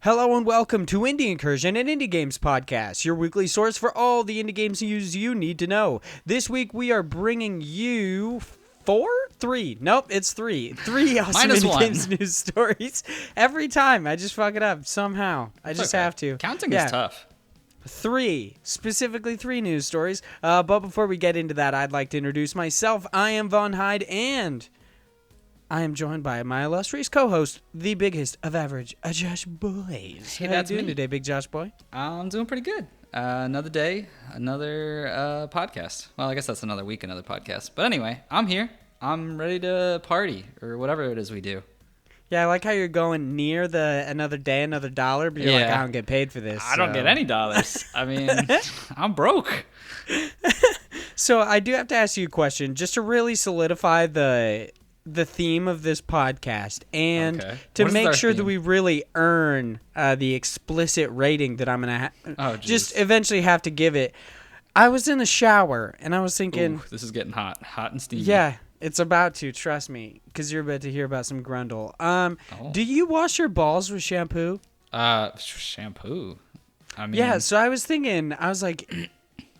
Hello and welcome to Indie Incursion, an indie games podcast, your weekly source for all the indie games news you need to know. This week we are bringing you three awesome indie games news stories. Every time I just fuck it up somehow. I just have to. Counting is tough. Specifically three news stories. But before we get into that, I'd like to introduce myself. I am Von Hyde, and I am joined by my illustrious co-host, the biggest of average, Josh Boys. Hey, How that's you doing me. today, big Josh boy? I'm doing pretty good. Another day, another podcast. Well, I guess that's another week, another podcast. But anyway, I'm here. I'm ready to party, or whatever it is we do. Yeah, I like how you're going near the another day, another dollar, but you're like, I don't get paid for this. I don't get any dollars. I mean, I'm broke. So I do have to ask you a question, just to really solidify the theme of this podcast, and to make sure that we really earn the explicit rating that I'm going to just eventually have to give it. I was in the shower, and I was thinking... Ooh, this is getting hot and steamy. Yeah, it's about to, trust me, because you're about to hear about some grundle. Do you wash your balls with shampoo? Shampoo? I mean... Yeah, so I was thinking, I was like...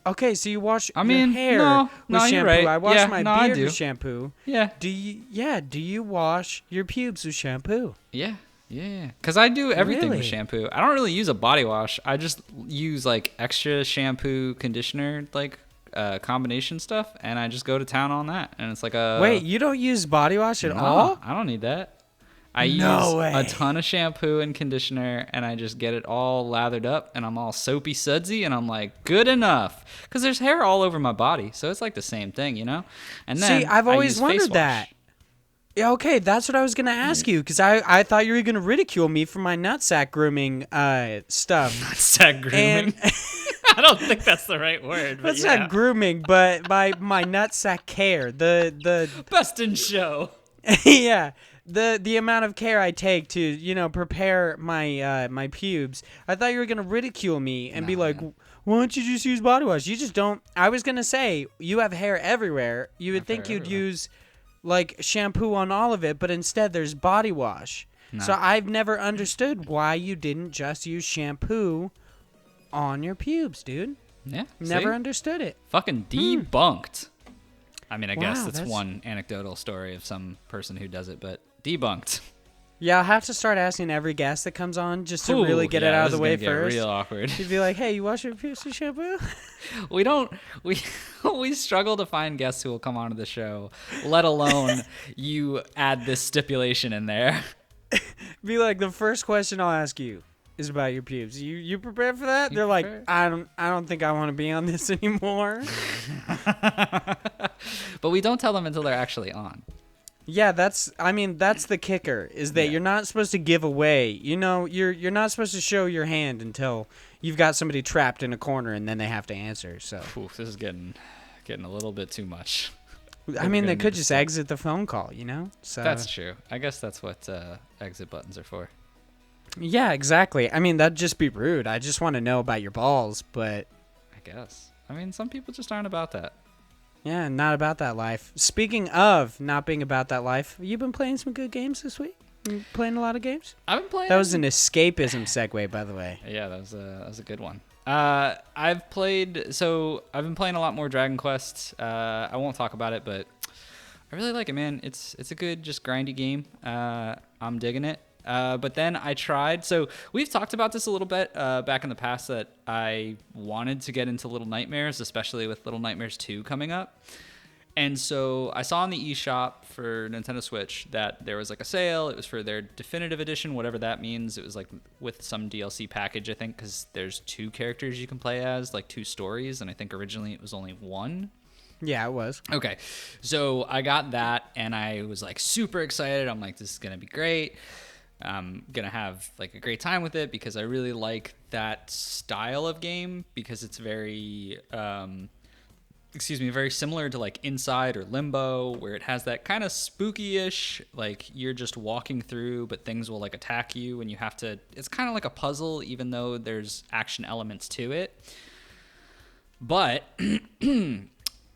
Okay, so you wash your hair with shampoo. You're right. I wash my beard with shampoo. Yeah. Do you wash your pubes with shampoo? Yeah. Because I do everything with Really? shampoo. I don't really use a body wash. I just use like extra shampoo, conditioner, like combination stuff, and I just go to town on that. And it's like a... Wait, you don't use body wash at all? I don't need that. I use a ton of shampoo and conditioner, and I just get it all lathered up, and I'm all soapy sudsy, and I'm like, good enough. Because there's hair all over my body, so it's like the same thing, you know? And then See, I've always I use face wondered that. wash. Yeah, okay, that's what I was going to ask you, because I thought you were going to ridicule me for my nutsack grooming stuff. Nutsack grooming? I don't think that's the right word. That's not grooming, but my nutsack care. The Best in show. Yeah. The amount of care I take to, prepare my pubes. I thought you were going to ridicule me and be like, why don't you just use body wash? You just don't. I was going to say, you have hair everywhere. You would think you'd use, like, shampoo on all of it, but instead there's body wash. No. So I've never understood why you didn't just use shampoo on your pubes, dude. Yeah. Never understood it. Fucking debunked. I mean, I guess that's one anecdotal story of some person who does it, but debunked. Yeah, I'll have to start asking every guest that comes on just to really get it out of the way first. Real awkward. You'd be like, "Hey, you wash your pubes with shampoo?" We struggle to find guests who will come onto the show, let alone you add this stipulation in there. Be like, the first question I'll ask you is about your pubes. You prepared for that? They're like, I don't think I want to be on this anymore. But we don't tell them until they're actually on. Yeah, that's the kicker, is that you're not supposed to give away. You're not supposed to show your hand until you've got somebody trapped in a corner and then they have to answer. So Oof, this is getting a little bit too much. I mean, they could just exit the phone call, So that's true. I guess that's what exit buttons are for. Yeah, exactly. I mean, that'd just be rude. I just want to know about your balls, but I guess. I mean, some people just aren't about that. Yeah, not about that life. Speaking of not being about that life, you been playing some good games this week? You playing a lot of games? I've been playing. That was an escapism segue, by the way. Yeah, that was a good one. I've been playing a lot more Dragon Quest. I won't talk about it, but I really like it, man. It's a good, just grindy game. I'm digging it. But then I tried. So we've talked about this a little bit back in the past, that I wanted to get into Little Nightmares, especially with Little Nightmares 2 coming up. And so I saw on the eShop for Nintendo Switch that there was like a sale. It was for their definitive edition, whatever that means. It was like with some DLC package, I think, because there's 2 characters you can play as, like 2 stories. And I think originally it was only 1. Yeah, it was. Okay. So I got that and I was like super excited. I'm like, this is going to be great. I'm going to have like a great time with it because I really like that style of game, because it's very, very similar to like Inside or Limbo, where it has that kind of spooky-ish, like you're just walking through, but things will like attack you and you have to, it's kind of like a puzzle, even though there's action elements to it. But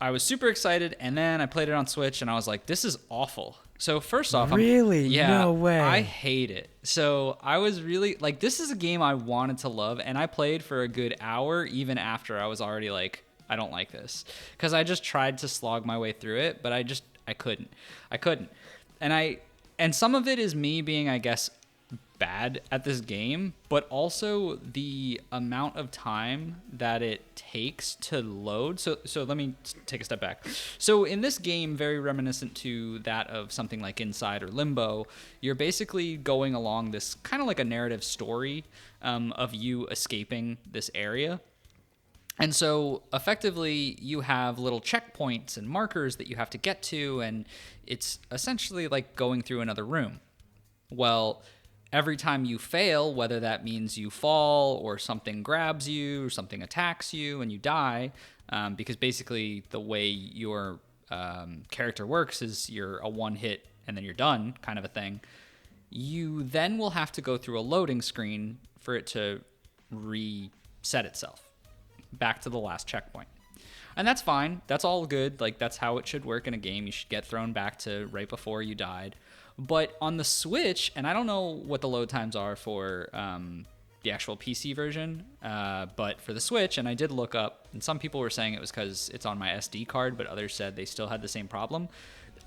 I was super excited, and then I played it on Switch and I was like, this is awful. So first off, Really? yeah, No way. I hate it. So I was really like, this is a game I wanted to love, and I played for a good hour even after I was already like, I don't like this, because I just tried to slog my way through it, but I couldn't, and some of it is me being, I guess, bad at this game, but also the amount of time that it takes to load. So let me take a step back. So in this game, very reminiscent to that of something like Inside or Limbo, you're basically going along this kind of like a narrative story of you escaping this area. And so effectively you have little checkpoints and markers that you have to get to, and it's essentially like going through another room. Well, every time you fail, whether that means you fall or something grabs you or something attacks you and you die, because basically the way your character works is you're a one hit and then you're done kind of a thing, you then will have to go through a loading screen for it to reset itself back to the last checkpoint. And that's fine. That's all good. Like, that's how it should work in a game. You should get thrown back to right before you died. But on the Switch, and I don't know what the load times are for the actual PC version, but for the Switch, and I did look up, and some people were saying it was because it's on my SD card, but others said they still had the same problem.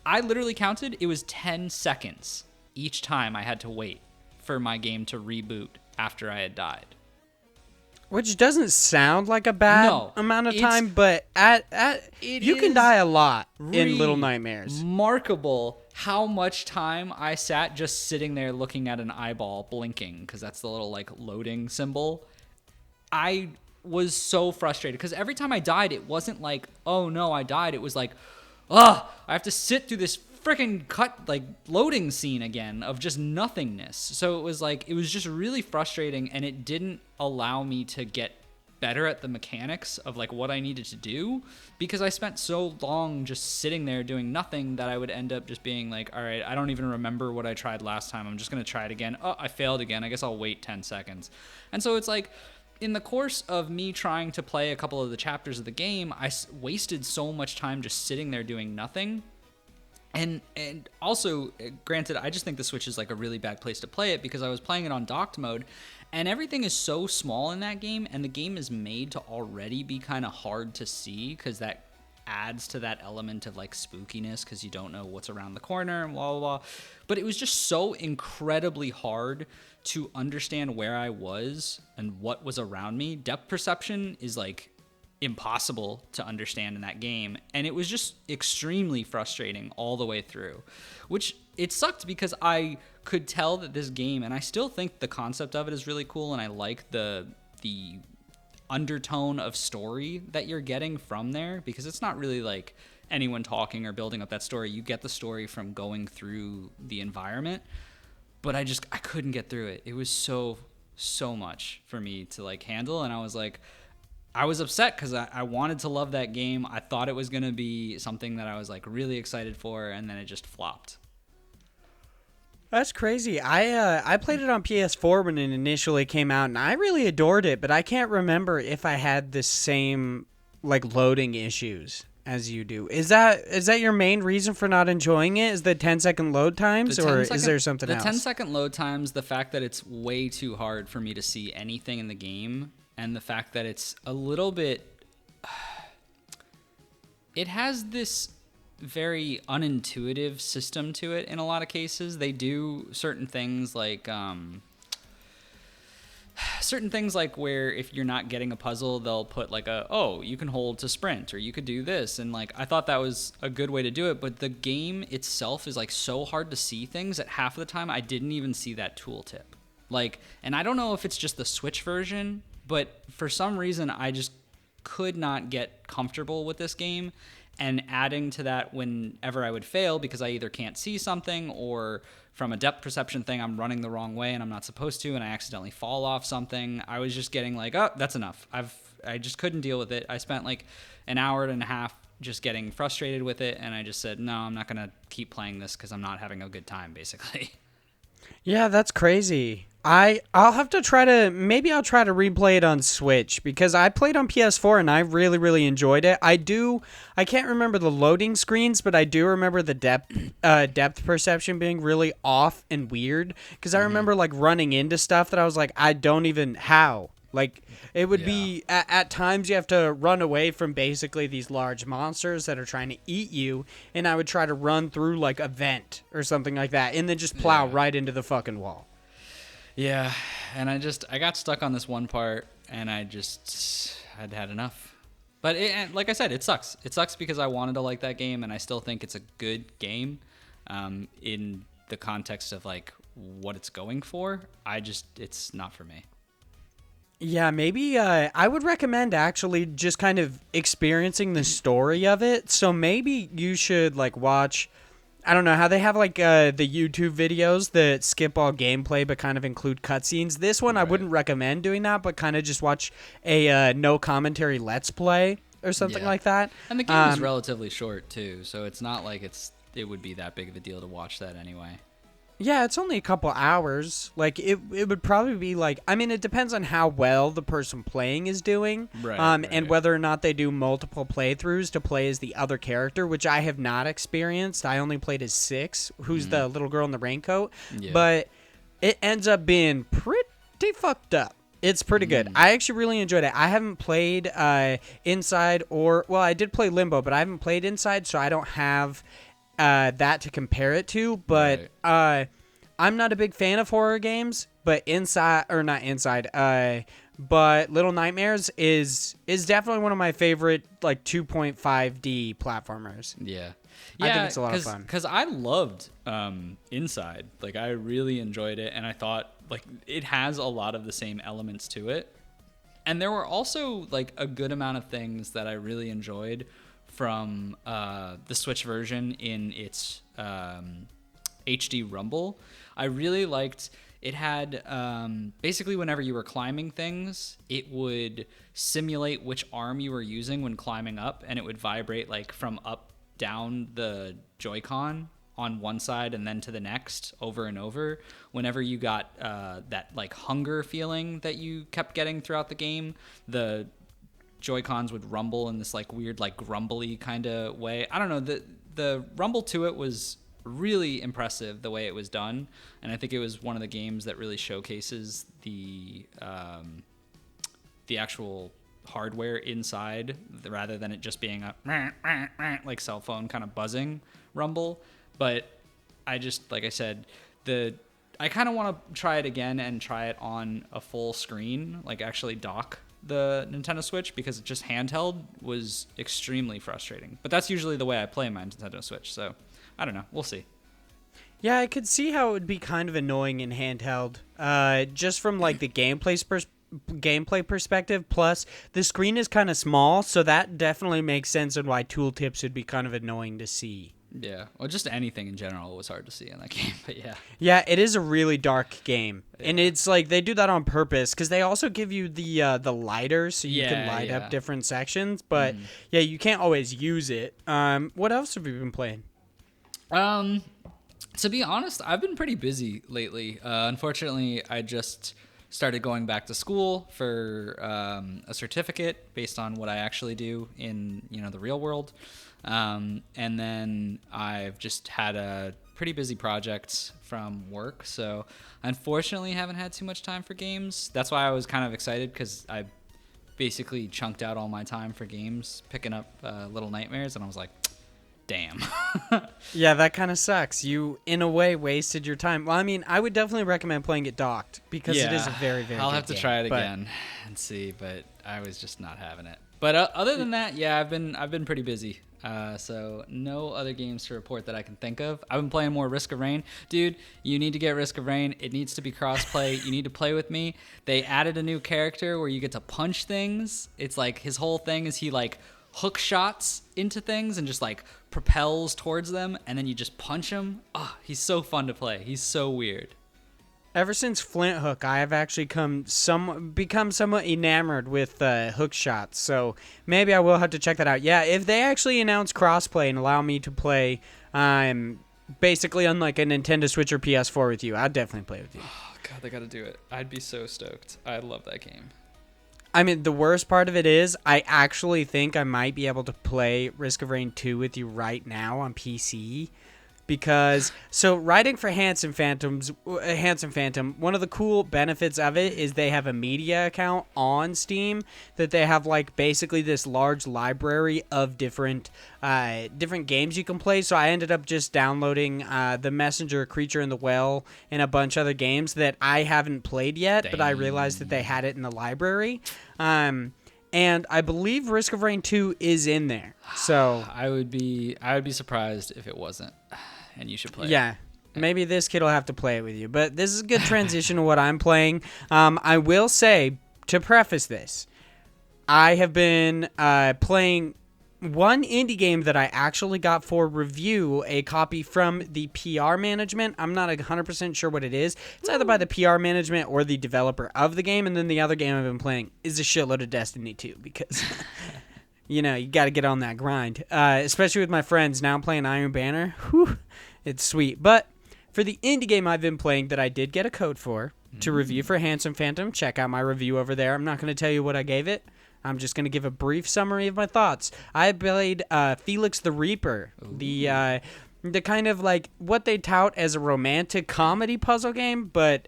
I literally counted, it was 10 seconds each time I had to wait for my game to reboot after I had died. Which doesn't sound like a bad amount of time, but you can die a lot in Little Nightmares. Remarkable how much time I sat just sitting there looking at an eyeball blinking, because that's the little like loading symbol. I was so frustrated because every time I died, it wasn't like, oh no, I died. It was like, I have to sit through this freaking loading scene again of just nothingness. So it was like, it was just really frustrating, and it didn't allow me to get better at the mechanics of like what I needed to do, because I spent so long just sitting there doing nothing that I would end up just being like, all right, I don't even remember what I tried last time. I'm just going to try it again. Oh, I failed again. I guess I'll wait 10 seconds. And so it's like, in the course of me trying to play a couple of the chapters of the game, I wasted so much time just sitting there doing nothing. And also, granted, I just think the Switch is like a really bad place to play it, because I was playing it on docked mode, and everything is so small in that game, and the game is made to already be kind of hard to see, because that adds to that element of like spookiness, because you don't know what's around the corner and blah, blah, blah. But it was just so incredibly hard to understand where I was and what was around me. Depth perception is like impossible to understand in that game, and it was just extremely frustrating all the way through, which it sucked, because I could tell that this game, and I still think the concept of it is really cool, and I like the undertone of story that you're getting from there, because it's not really like anyone talking or building up that story. You get the story from going through the environment, but I couldn't get through it. It was so much for me to like handle, and I was like, I was upset because I wanted to love that game. I thought it was going to be something that I was like really excited for, and then it just flopped. That's crazy. I played it on PS4 when it initially came out, and I really adored it, but I can't remember if I had the same like loading issues as you do. Is that your main reason for not enjoying it? Is the 10-second load times, or is there something else? The 10-second load times, the fact that it's way too hard for me to see anything in the game, and the fact that it's a little bit... It has this very unintuitive system to it in a lot of cases. They do certain things like where if you're not getting a puzzle, they'll put like you can hold to sprint, or you could do this. And like, I thought that was a good way to do it, but the game itself is like so hard to see things that half of the time I didn't even see that tooltip. Like, and I don't know if it's just the Switch version, but for some reason I just could not get comfortable with this game. And adding to that, whenever I would fail because I either can't see something, or from a depth perception thing, I'm running the wrong way and I'm not supposed to, and I accidentally fall off something, I was just getting like, oh, that's enough. I just couldn't deal with it. I spent like an hour and a half just getting frustrated with it, and I just said, no, I'm not going to keep playing this because I'm not having a good time, basically. Yeah, that's crazy. I'll have to try to maybe I'll try to replay it on Switch because I played on PS4 and I really enjoyed it. I can't remember the loading screens, but I do remember the depth perception being really off and weird because I remember like running into stuff that I was like I don't even how. Like it would be at times you have to run away from basically these large monsters that are trying to eat you, and I would try to run through like a vent or something like that and then just plow right into the fucking wall. Yeah, and I got stuck on this one part, and I'd had enough. But like I said, it sucks. It sucks because I wanted to like that game, and I still think it's a good game, in the context of like what it's going for. It's not for me. Yeah, maybe I would recommend actually just kind of experiencing the story of it. So maybe you should like watch, I don't know how they have like the YouTube videos that skip all gameplay but kind of include cutscenes. This one I wouldn't recommend doing that, but kind of just watch a no commentary let's play or something like that. And the game is relatively short too, so it's not like it would be that big of a deal to watch that anyway. Yeah, it's only a couple hours. Like it would probably be like, I mean, it depends on how well the person playing is doing, and whether or not they do multiple playthroughs to play as the other character, which I have not experienced. I only played as Six, who's the little girl in the raincoat, but it ends up being pretty fucked up. It's pretty good. I actually really enjoyed it. I haven't played Inside I did play Limbo, but I haven't played Inside, so I don't have that to compare it to, but I'm not a big fan of horror games, but but Little Nightmares is definitely one of my favorite like 2.5D platformers. Yeah, I think it's a lot of fun. Because I loved Inside. Like I really enjoyed it, and I thought like it has a lot of the same elements to it. And there were also like a good amount of things that I really enjoyed from the Switch version in its HD Rumble. I really liked it. Had basically whenever you were climbing things, it would simulate which arm you were using when climbing up, and it would vibrate like from up down the Joy-Con on one side and then to the next over and over. Whenever you got that like hunger feeling that you kept getting throughout the game, the Joy-Cons would rumble in this like weird like grumbly kind of way. I don't know, the rumble to it was really impressive the way it was done, and I think it was one of the games that really showcases the actual hardware inside rather than it just being a like cell phone kind of buzzing rumble. But I just, like I said, I kind of want to try it again and try it on a full screen, like actually dock the Nintendo Switch, because it just handheld was extremely frustrating. But that's usually the way I play my Nintendo Switch, so I don't know. We'll see. Yeah, I could see how it would be kind of annoying in handheld, just from like the gameplay perspective. Plus, the screen is kind of small, so that definitely makes sense on why tooltips would be kind of annoying to see. Yeah, well, just anything in general was hard to see in that game, but yeah. Yeah, it is a really dark game, and it's like they do that on purpose because they also give you the lighter so you can light up different sections. But yeah, you can't always use it. What else have you been playing? To be honest, I've been pretty busy lately. Unfortunately, I just started going back to school for a certificate based on what I actually do in the real world. And then I've just had a pretty busy project from work, so unfortunately haven't had too much time for games. That's why I was kind of excited, because I basically chunked out all my time for games, picking up Little Nightmares, and I was like, damn. Yeah, that kind of sucks. You, in a way, wasted your time. Well, I mean, I would definitely recommend playing it docked, because it is a very, very I'll good have to game, try it again and see, but I was just not having it. But other than that, yeah, I've been pretty busy. So no other games to report that I can think of. I've been playing more Risk of Rain. Dude, you need to get Risk of Rain. It needs to be crossplay. You need to play with me. They added a new character where you get to punch things. It's like his whole thing is he like hook shots into things and just like propels towards them, and then you just punch him. Oh, he's so fun to play. He's so weird. Ever since Flint Hook, I have actually become somewhat enamored with hook shots. So maybe I will have to check that out. Yeah, if they actually announce crossplay and allow me to play basically on like a Nintendo Switch or PS4 with you, I'd definitely play with you. Oh, God, they got to do it. I'd be so stoked. I love that game. I mean, the worst part of it is I actually think I might be able to play Risk of Rain 2 with you right now on PC. Because, so writing for Handsome Phantom, one of the cool benefits of it is they have a media account on Steam that they have like basically this large library of different games you can play. So I ended up just downloading The Messenger, Creature in the Well, and a bunch of other games that I haven't played yet, but I realized that they had it in the library. And I believe Risk of Rain 2 is in there. So I would be surprised if it wasn't. And you should play it. Yeah. Maybe this kid will have to play it with you. But this is a good transition to what I'm playing. I will say, to preface this, I have been playing one indie game that I actually got for review, a copy from the PR management. I'm not 100% sure what it is. It's either by the PR management or the developer of the game. And then the other game I've been playing is a shitload of Destiny 2 because... You know, you got to get on that grind, especially with my friends. Now I'm playing Iron Banner. Whew, it's sweet. But for the indie game I've been playing that I did get a code for to review for Handsome Phantom, check out my review over there. I'm not going to tell you what I gave it. I'm just going to give a brief summary of my thoughts. I played Felix the Reaper, the kind of like what they tout as a romantic comedy puzzle game, but...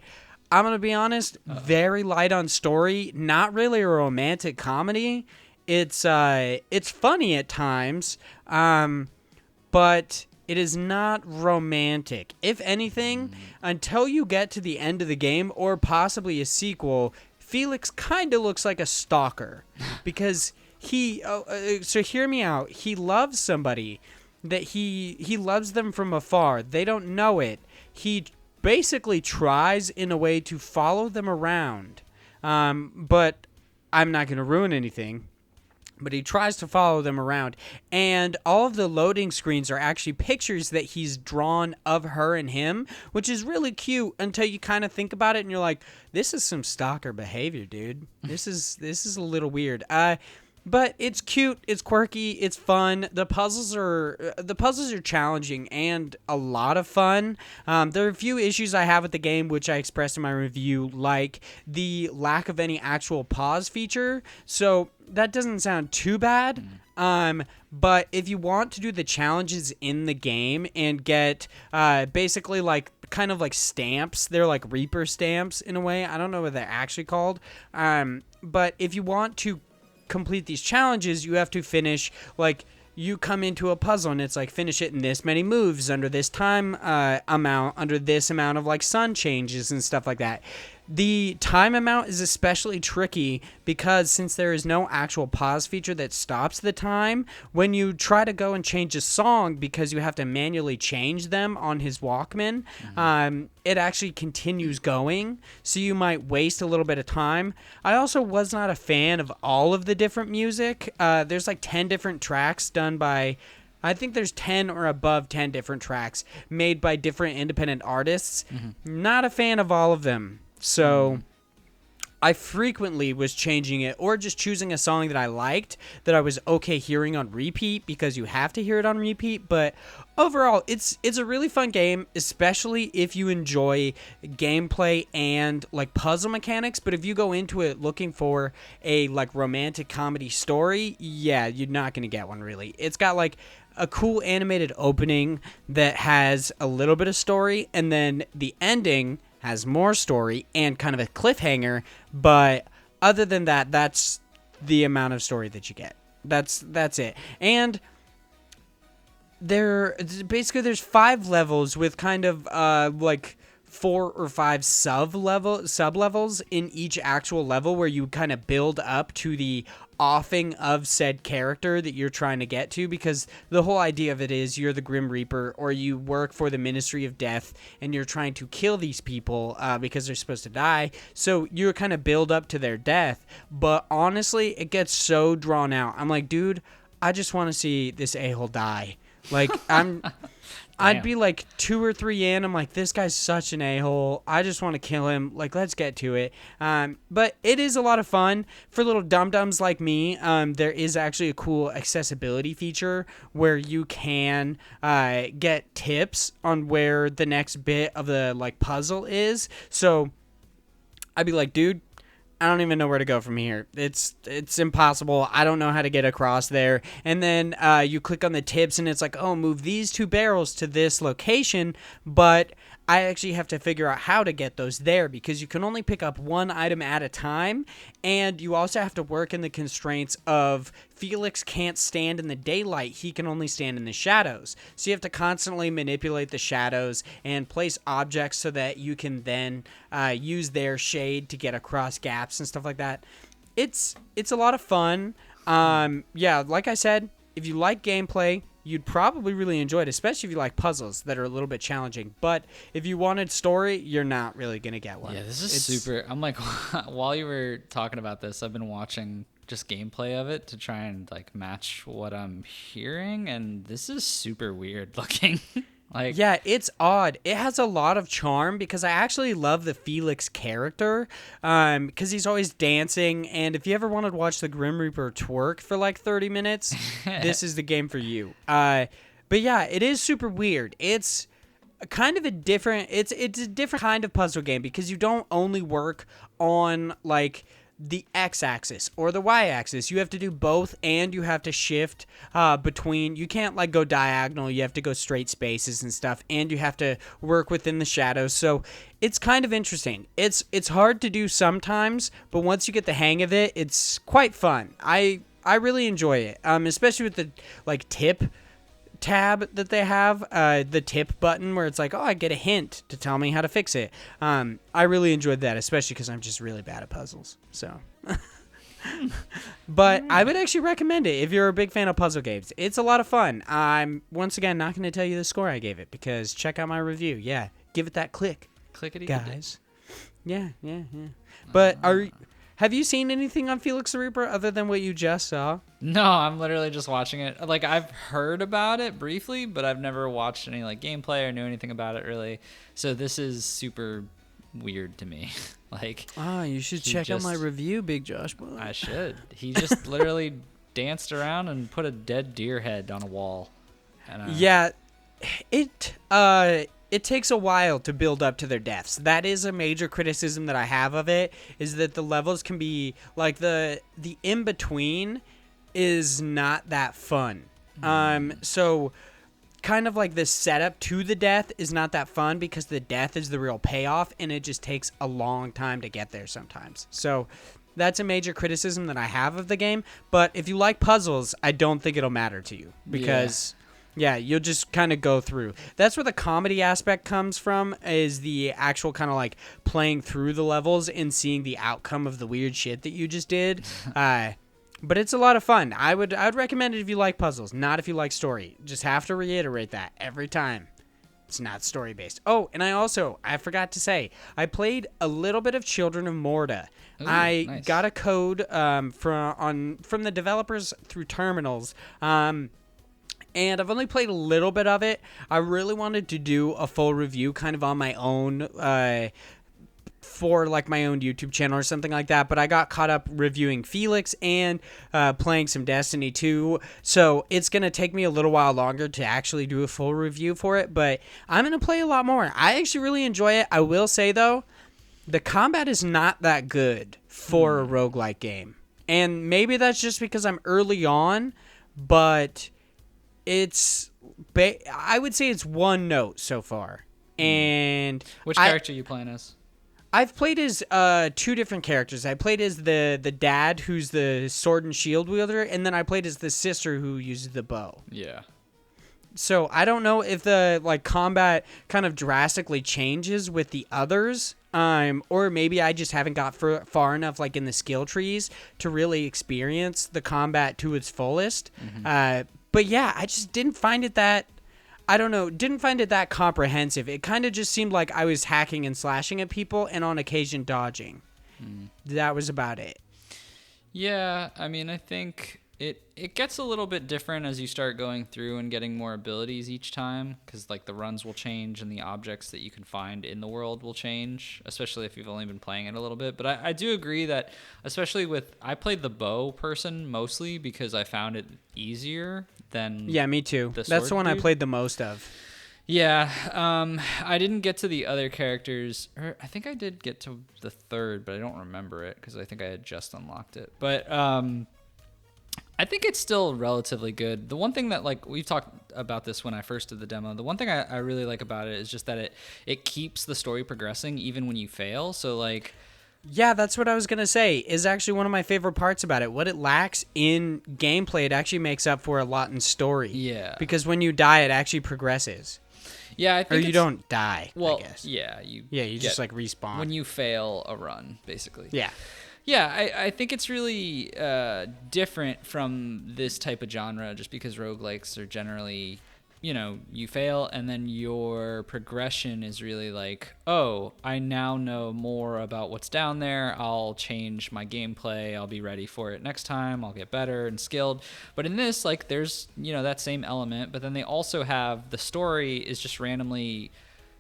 I'm going to be honest, very light on story, not really a romantic comedy. It's funny at times, but it is not romantic. If anything, until you get to the end of the game or possibly a sequel, Felix kind of looks like a stalker because so hear me out. He loves somebody that he loves them from afar. They don't know it. He basically tries in a way to follow them around, but I'm not going to ruin anything. But he tries to follow them around, and all of the loading screens are actually pictures that he's drawn of her and him, which is really cute until you kind of think about it, and you're like, this is some stalker behavior, dude. This is a little weird. But it's cute, it's quirky, it's fun. The puzzles are challenging and a lot of fun. There are a few issues I have with the game, which I expressed in my review, like the lack of any actual pause feature. So that doesn't sound too bad. But if you want to do the challenges in the game and get basically like kind of like stamps, they're like Reaper stamps in a way. I don't know what they're actually called. But if you want to complete these challenges, you have to finish, like, you come into a puzzle and it's like finish it in this many moves under this time amount, under this amount of like sun changes and stuff like that. The time amount is especially tricky because since there is no actual pause feature that stops the time, when you try to go and change a song because you have to manually change them on his Walkman, it actually continues going, so you might waste a little bit of time. I also was not a fan of all of the different music. There's like 10 different tracks done by... I think there's 10 or above 10 different tracks made by different independent artists. Not a fan of all of them. So I frequently was changing it or just choosing a song that I liked that I was okay hearing on repeat because you have to hear it on repeat. But overall, it's a really fun game, especially if you enjoy gameplay and like puzzle mechanics. But if you go into it looking for a like romantic comedy story, yeah, you're not going to get one really. It's got like a cool animated opening that has a little bit of story, and then the ending has more story and kind of a cliffhanger, but other than that, that's the amount of story that you get. That's it. And there's 5 levels with kind of like 4 or 5 sub levels in each actual level where you kind of build up to the offing of said character that you're trying to get to, because the whole idea of it is you're the Grim Reaper or you work for the Ministry of Death and you're trying to kill these people because they're supposed to die. So you're kind of build up to their death. But honestly, it gets so drawn out. I'm like, dude, I just want to see this a-hole die. Like, I'd be like 2 or 3 in. I'm like, this guy's such an a-hole. I just want to kill him. Like, let's get to it. But it is a lot of fun for little dum-dums like me. There is actually a cool accessibility feature where you can get tips on where the next bit of the like puzzle is. So I'd be like, dude, I don't even know where to go from here. It's impossible. I don't know how to get across there. And then you click on the tips, and it's like, oh, move these 2 barrels to this location, but I actually have to figure out how to get those there because you can only pick up 1 item at a time, and you also have to work in the constraints of Felix can't stand in the daylight. He can only stand in the shadows. So you have to constantly manipulate the shadows and place objects so that you can then use their shade to get across gaps and stuff like that. It's a lot of fun. Yeah, like I said, if you like gameplay, you'd probably really enjoy it, especially if you like puzzles that are a little bit challenging. But if you wanted story, you're not really going to get one. Yeah, this is super. I'm like, while you were talking about this, I've been watching just gameplay of it to try and like match what I'm hearing, and this is super weird looking. Like, yeah, it's odd. It has a lot of charm because I actually love the Felix character because he's always dancing. And if you ever wanted to watch the Grim Reaper twerk for like 30 minutes, this is the game for you. But yeah, it is super weird. It's kind of a different. It's a different kind of puzzle game because you don't only work on like the x-axis or the y-axis. You have to do both, and you have to shift between. You can't like go diagonal. You have to go straight spaces and stuff, and you have to work within the shadows. So it's kind of interesting. It's hard to do sometimes, but once you get the hang of it, it's quite fun. I really enjoy it, especially with the like tip tab that they have, the tip button where it's like, oh, I get a hint to tell me how to fix it. I really enjoyed that, especially because I'm just really bad at puzzles. So, but I would actually recommend it if you're a big fan of puzzle games. It's a lot of fun. I'm once again not going to tell you the score I gave it because check out my review. Yeah, give it that clickety guys. Yeah. But have you seen anything on Felix the Reaper other than what you just saw? No, I'm literally just watching it. Like, I've heard about it briefly, but I've never watched any like gameplay or knew anything about it really. So this is super weird to me. Like, you should check out my review, Big Josh. Boy. I should. He just literally danced around and put a dead deer head on a wall. And, yeah, it takes a while to build up to their deaths. That is a major criticism that I have of it, is that the levels can be like the in-between is not that fun. So kind of like the setup to the death is not that fun because the death is the real payoff, and it just takes a long time to get there sometimes. So that's a major criticism that I have of the game. But if you like puzzles, I don't think it'll matter to you because yeah, you'll just kind of go through. That's where the comedy aspect comes from, is the actual kind of like playing through the levels and seeing the outcome of the weird shit that you just did. But it's a lot of fun. I would recommend it if you like puzzles, not if you like story. Just have to reiterate that every time. It's not story based. Oh, and I forgot to say, I played a little bit of Children of Morta. Ooh, I nice. got a code from the developers through terminals. And I've only played a little bit of it. I really wanted to do a full review kind of on my own for like my own YouTube channel or something like that, but I got caught up reviewing Felix and playing some Destiny 2, so it's going to take me a little while longer to actually do a full review for it, but I'm going to play a lot more. I actually really enjoy it. I will say, though, the combat is not that good for a roguelike game, and maybe that's just because I'm early on, but I would say it's one note so far. And which character are you playing as? I've played as 2 different characters. I played as the dad who's the sword and shield wielder, and then I played as the sister who uses the bow. Yeah. So I don't know if the like combat kind of drastically changes with the others, or maybe I just haven't got far enough like in the skill trees to really experience the combat to its fullest. But yeah, I just didn't find it that. I don't know, didn't find it that comprehensive. It kind of just seemed like I was hacking and slashing at people and on occasion dodging. That was about it. Yeah, I mean, I think it gets a little bit different as you start going through and getting more abilities each time, because like the runs will change and the objects that you can find in the world will change, especially if you've only been playing it a little bit. But I do agree that, especially I played the bow person mostly because I found it easier than me too. That's the one I played the most of. Yeah, I didn't get to the other characters. Or I think I did get to the third, but I don't remember it because I think I had just unlocked it. But I think it's still relatively good. The one thing that, like, we've talked about this when I first did the demo. The one thing I really like about it is just that it keeps the story progressing even when you fail. So, like, Yeah, that's what I was going to say, is actually one of my favorite parts about it. What it lacks in gameplay, it actually makes up for a lot in story. Yeah. Because when you die, it actually progresses. Yeah, I think Or you don't die, well, I guess. yeah, you just, like, respawn. when you fail a run, basically. Yeah. Yeah, I think it's really different from this type of genre just because roguelikes are generally, you fail and then your progression is really like, oh, I now know more about what's down there. I'll change my gameplay. I'll be ready for it next time. I'll get better and skilled. But in this, like, there's, that same element, but then they also have the story is just randomly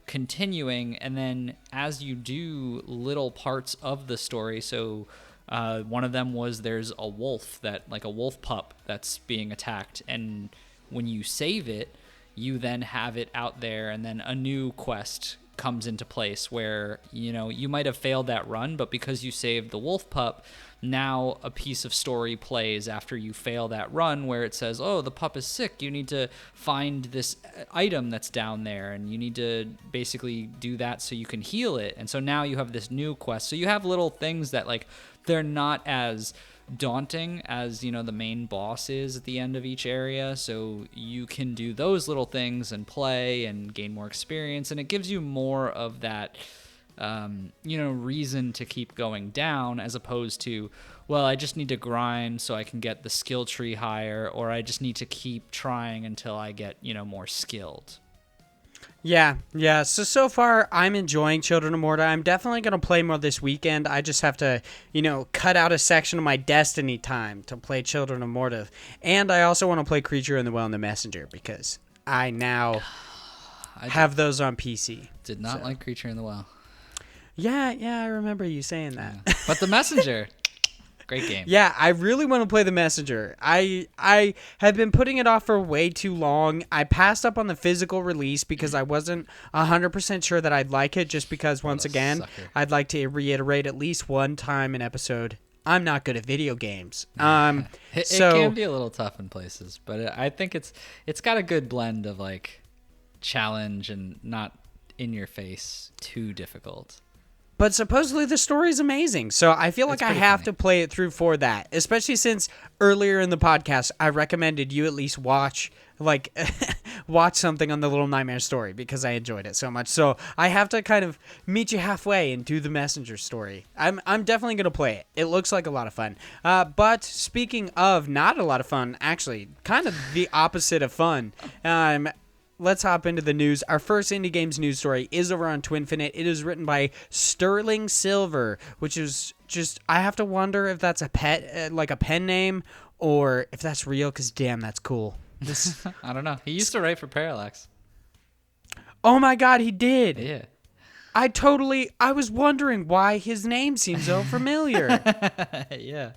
continuing, and then as you do little parts of the story, so one of them was there's a wolf like a wolf pup that's being attacked, and when you save it, you then have it out there, and then a new quest comes into place where you might have failed that run, but because you saved the wolf pup, now a piece of story plays after you fail that run where it says, oh, the pup is sick, you need to find this item that's down there, and you need to basically do that so you can heal it. And so now you have this new quest. So you have little things that, like, they're not as daunting as the main boss is at the end of each area, so you can do those little things and play and gain more experience, and it gives you more of that reason to keep going down, as opposed to, well, I just need to grind so I can get the skill tree higher, or I just need to keep trying until I get more skilled. Yeah. So far, I'm enjoying Children of Morta. I'm definitely going to play more this weekend. I just have to, cut out a section of my Destiny time to play Children of Morta. And I also want to play Creature in the Well and the Messenger, because I now have those on PC. Did not like Creature in the Well. Yeah, I remember you saying that. Yeah. But the Messenger... Great game. Yeah, I really want to play The Messenger. I have been putting it off for way too long. I passed up on the physical release because I wasn't 100% sure that I'd like it, just because, once again, sucker. I'd like to reiterate at least one time an episode, I'm not good at video games. It can be a little tough in places, but I think it's got a good blend of, like, challenge and not in your face too difficult. But supposedly the story's amazing, so I feel like I have to play it through for that, especially since earlier in the podcast I recommended you at least watch something on the Little Nightmares story because I enjoyed it so much. So I have to kind of meet you halfway and do the Messenger story. I'm definitely going to play it. It looks like a lot of fun. But speaking of not a lot of fun, actually kind of the opposite of fun, let's hop into the news. Our first Indie Games news story is over on Twinfinite. It is written by Sterling Silver, which is just, I have to wonder if that's a pet, like a pen name, or if that's real, because damn, that's cool. I don't know. He used to write for Parallax. Oh my god, he did. Yeah. I was wondering why his name seems so familiar. Yeah.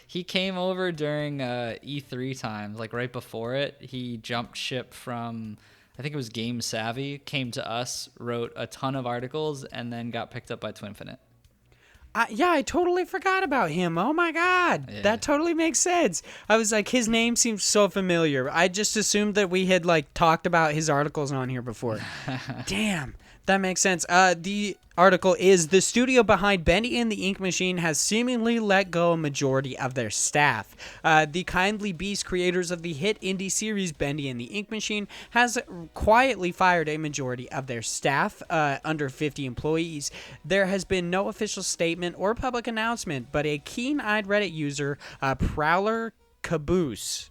He came over during E3 times, like right before it. He jumped ship from, I think it was Game Savvy, came to us, wrote a ton of articles, and then got picked up by Twinfinite. I totally forgot about him. Oh my god. Yeah. That totally makes sense. I was like, his name seems so familiar. I just assumed that we had, like, talked about his articles on here before. Damn. That makes sense. The article is, the studio behind Bendy and the Ink Machine has seemingly let go a majority of their staff. The Kindly Beast creators of the hit indie series Bendy and the Ink Machine has quietly fired a majority of their staff, under 50 employees. There has been no official statement or public announcement, but a keen-eyed Reddit user, Prowler Caboose.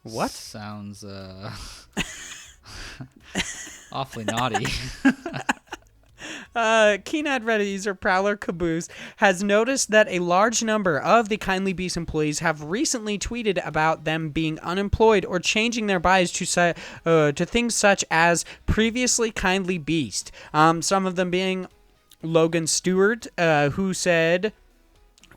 What? Sounds, awfully naughty. Keen-eyed Reddit user Prowler Caboose has noticed that a large number of the Kindly Beast employees have recently tweeted about them being unemployed or changing their bios to things such as previously Kindly Beast. Some of them being Logan Stewart, who said,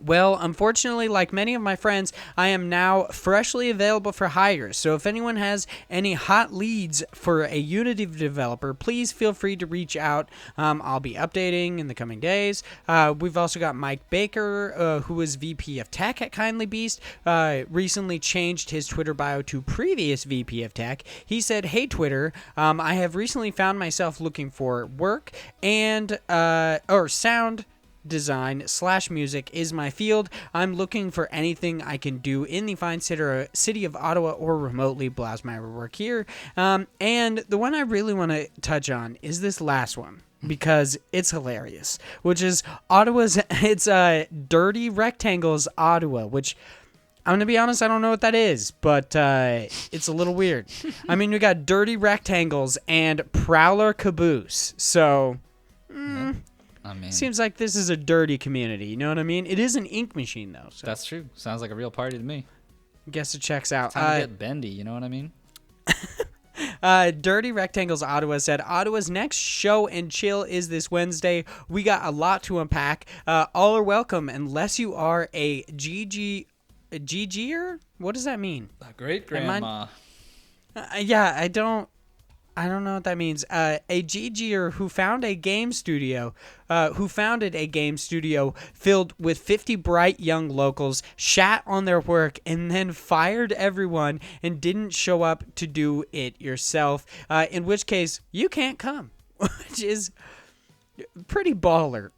Well, unfortunately, like many of my friends, I am now freshly available for hire. So if anyone has any hot leads for a Unity developer, please feel free to reach out. I'll be updating in the coming days. We've also got Mike Baker, who is VP of Tech at Kindly Beast, recently changed his Twitter bio to previous VP of Tech. He said, "Hey, Twitter, I have recently found myself looking for work and or sound design/music is my field. I'm looking for anything I can do in the fine city of Ottawa or remotely. Blouse my work here." And the one I really want to touch on is this last one because it's hilarious, which is it's Dirty Rectangles Ottawa, which I'm going to be honest, I don't know what that is, but it's a little weird. I mean, we got Dirty Rectangles and Prowler Caboose, so I mean, seems like this is a dirty community. You know what I mean? It is an ink machine, though. So that's true. Sounds like a real party to me. Guess it checks out. Time to get bendy, you know what I mean? Dirty Rectangles Ottawa said, "Ottawa's next show and chill is this Wednesday. We got a lot to unpack. All are welcome unless you are a GGer? What does that mean? A great grandma. Yeah, I don't know what that means. A GGer who founded a game studio filled with 50 bright young locals, shat on their work, and then fired everyone and didn't show up to do it yourself. In which case, you can't come," which is pretty baller.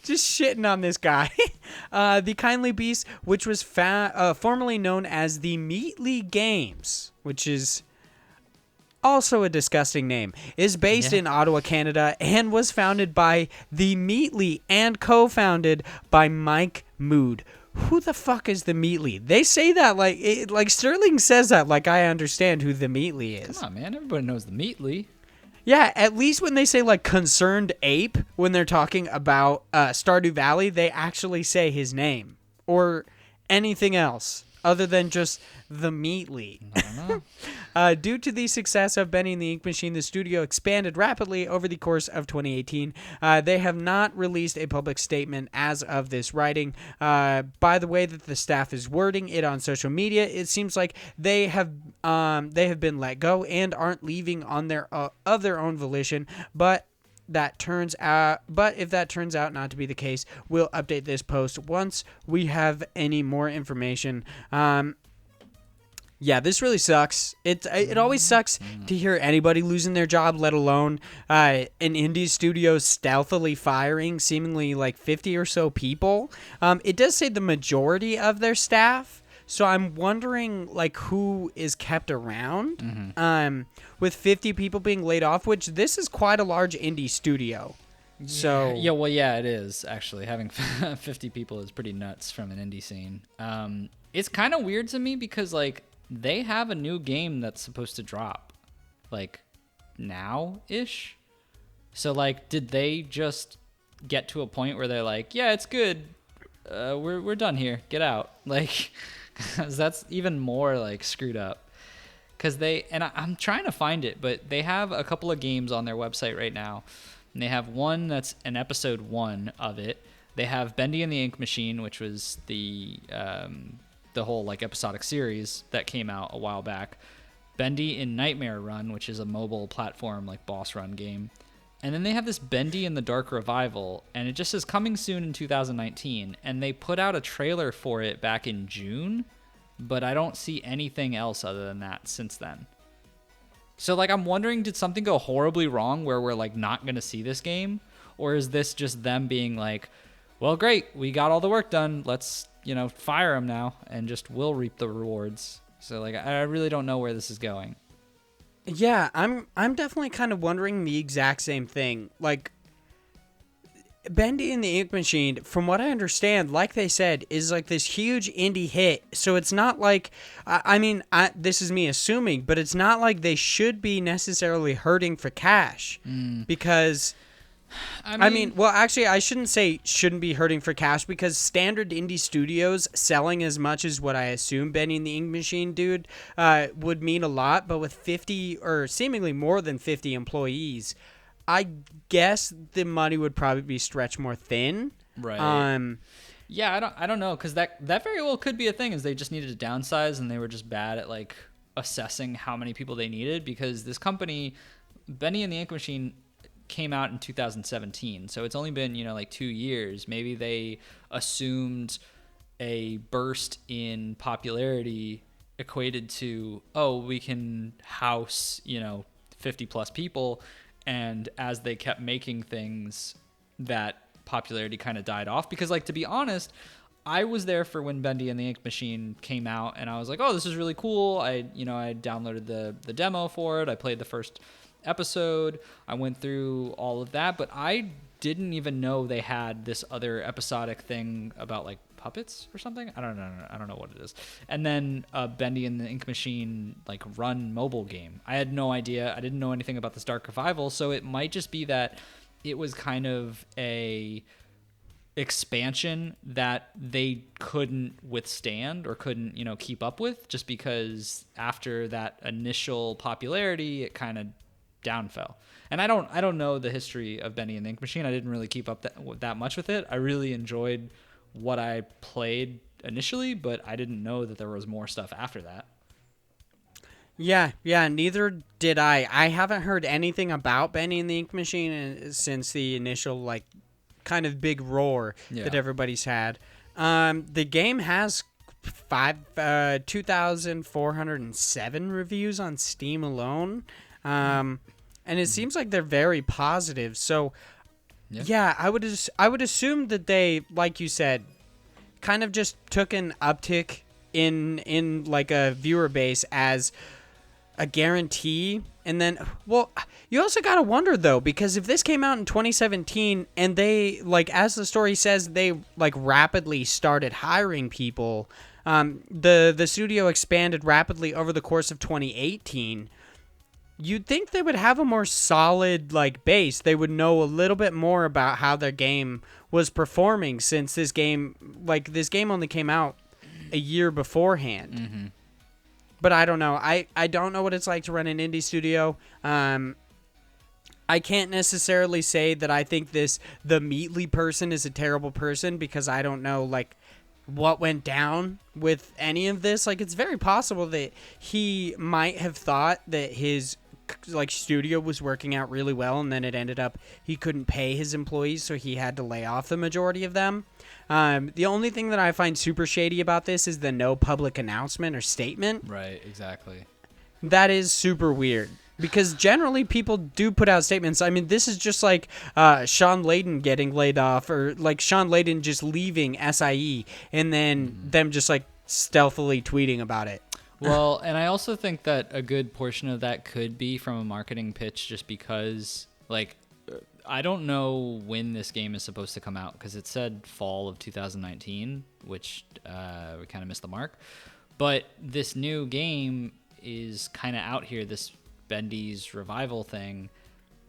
Just shitting on this guy. The Kindly Beast, which was formerly known as the Meatly Games, which is also a disgusting name, is based in Ottawa, Canada, and was founded by the Meatly and co-founded by Mike Mood. Who the fuck is the Meatly? They say that like Sterling says that like I understand who the Meatly is. Come on, man. Everybody knows the Meatly. Yeah, at least when they say like Concerned Ape, when they're talking about Stardew Valley, they actually say his name or anything else other than just the Meatly. I don't know. Due to the success of Benny and the Ink Machine, the studio expanded rapidly over the course of 2018. They have not released a public statement as of this writing. By the way that the staff is wording it on social media, it seems like they have been let go and aren't leaving on their of their own volition. But if that turns out not to be the case, we'll update this post once we have any more information. Yeah, this really sucks. It always sucks to hear anybody losing their job, let alone an indie studio stealthily firing seemingly like 50 or so people. It does say the majority of their staff, so I'm wondering like who is kept around. With 50 people being laid off, which this is quite a large indie studio. So yeah, it is actually. Having 50 people is pretty nuts from an indie scene. It's kind of weird to me because like they have a new game that's supposed to drop like now-ish. So like did they just get to a point where they're like, yeah, it's good, we're done here, get out? Like, 'cause that's even more like screwed up. Because I'm trying to find it, but they have a couple of games on their website right now. And they have one that's an episode 1 of it. They have Bendy and the Ink Machine, which was the whole like episodic series that came out a while back. Bendy in Nightmare Run, which is a mobile platform like boss run game. And then they have this Bendy in the Dark Revival, and it just says coming soon in 2019. And they put out a trailer for it back in June, but I don't see anything else other than that since then. So like I'm wondering, did something go horribly wrong where we're like not going to see this game? Or is this just them being like, well, great, we got all the work done, let's, fire them now and just we'll reap the rewards. So like I really don't know where this is going. Yeah, I'm definitely kind of wondering the exact same thing. Like Bendy and the Ink Machine, from what I understand, like they said, is like this huge indie hit. So it's not like, this is me assuming, but it's not like they should be necessarily hurting for cash because, actually, I shouldn't say shouldn't be hurting for cash because standard indie studios selling as much as what I assume Bendy and the Ink Machine would mean a lot. But with 50 or seemingly more than 50 employees, I guess the money would probably be stretched more thin. Right. Um, Yeah, I don't know, because that very well could be a thing. Is they just needed to downsize and they were just bad at like assessing how many people they needed, because this company, Bendy and the Ink Machine, came out in 2017, so it's only been like 2 years. Maybe they assumed a burst in popularity equated to, oh, we can house 50 plus people, and as they kept making things, that popularity kind of died off. Because, like, to be honest, I was there for when Bendy and the Ink Machine came out, and I was like, oh, this is really cool. I downloaded the demo for it. I played the first episode. I went through all of that, but I didn't even know they had this other episodic thing about like puppets or something. I don't know. I don't know what it is. And then Bendy and the Ink Machine like run mobile game. I had no idea. I didn't know anything about this Dark Revival, so it might just be that it was kind of a expansion that they couldn't withstand or couldn't keep up with, just because after that initial popularity it kind of downfell. And I don't know the history of Bendy and the Ink Machine. I didn't really keep up that much with it. I really enjoyed what I played initially, but I didn't know that there was more stuff after that. Yeah, neither did I. I haven't heard anything about Bendy and the Ink Machine since the initial, like, kind of big roar that everybody's had. The game has 2,407 reviews on Steam alone. And it seems like they're very positive. So, yeah, I would assume that they, like you said, kind of just took an uptick in like a viewer base as a guarantee. And then, well, you also got to wonder, though, because if this came out in 2017 and they, like, as the story says, they, like, rapidly started hiring people, the studio expanded rapidly over the course of 2018, you'd think they would have a more solid, like, base. They would know a little bit more about how their game was performing, since this game only came out a year beforehand. Mm-hmm. But I don't know. I don't know what it's like to run an indie studio. I can't necessarily say that I think the Meatly person is a terrible person, because I don't know, like, what went down with any of this. Like, it's very possible that he might have thought that his, like, studio was working out really well, and then it ended up he couldn't pay his employees, so he had to lay off the majority of them. The only thing that I find super shady about this is the no public announcement or statement. Right, exactly. That is super weird, because generally people do put out statements. I mean, this is just like Sean Layden getting laid off, or like Sean Layden just leaving SIE and then them just like stealthily tweeting about it. Well, and I also think that a good portion of that could be from a marketing pitch, just because, like, I don't know when this game is supposed to come out, because it said fall of 2019, which we kind of missed the mark. But this new game is kind of out here, this Bendy's Revival thing.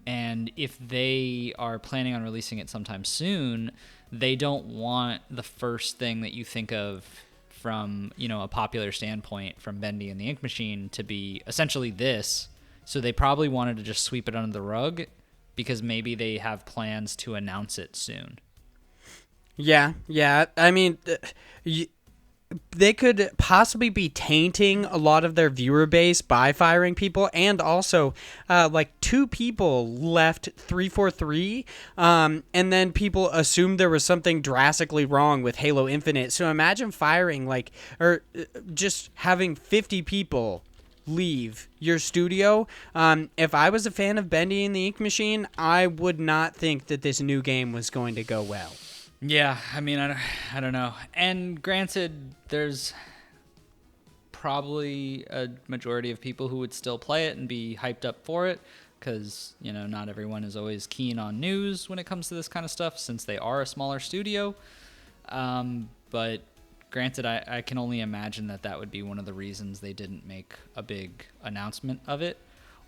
And if they are planning on releasing it sometime soon, they don't want the first thing that you think of from, a popular standpoint from Bendy and the Ink Machine to be essentially this. So they probably wanted to just sweep it under the rug, because maybe they have plans to announce it soon. Yeah. I mean, they could possibly be tainting a lot of their viewer base by firing people, and also, like, 2 people left 343, and then people assumed there was something drastically wrong with Halo Infinite. So imagine firing, like, or just having 50 people leave your studio. If I was a fan of Bendy and the Ink Machine, I would not think that this new game was going to go well. Yeah, I mean, I don't know. And granted, there's probably a majority of people who would still play it and be hyped up for it, because, not everyone is always keen on news when it comes to this kind of stuff, since they are a smaller studio. But granted, I can only imagine that would be one of the reasons they didn't make a big announcement of it.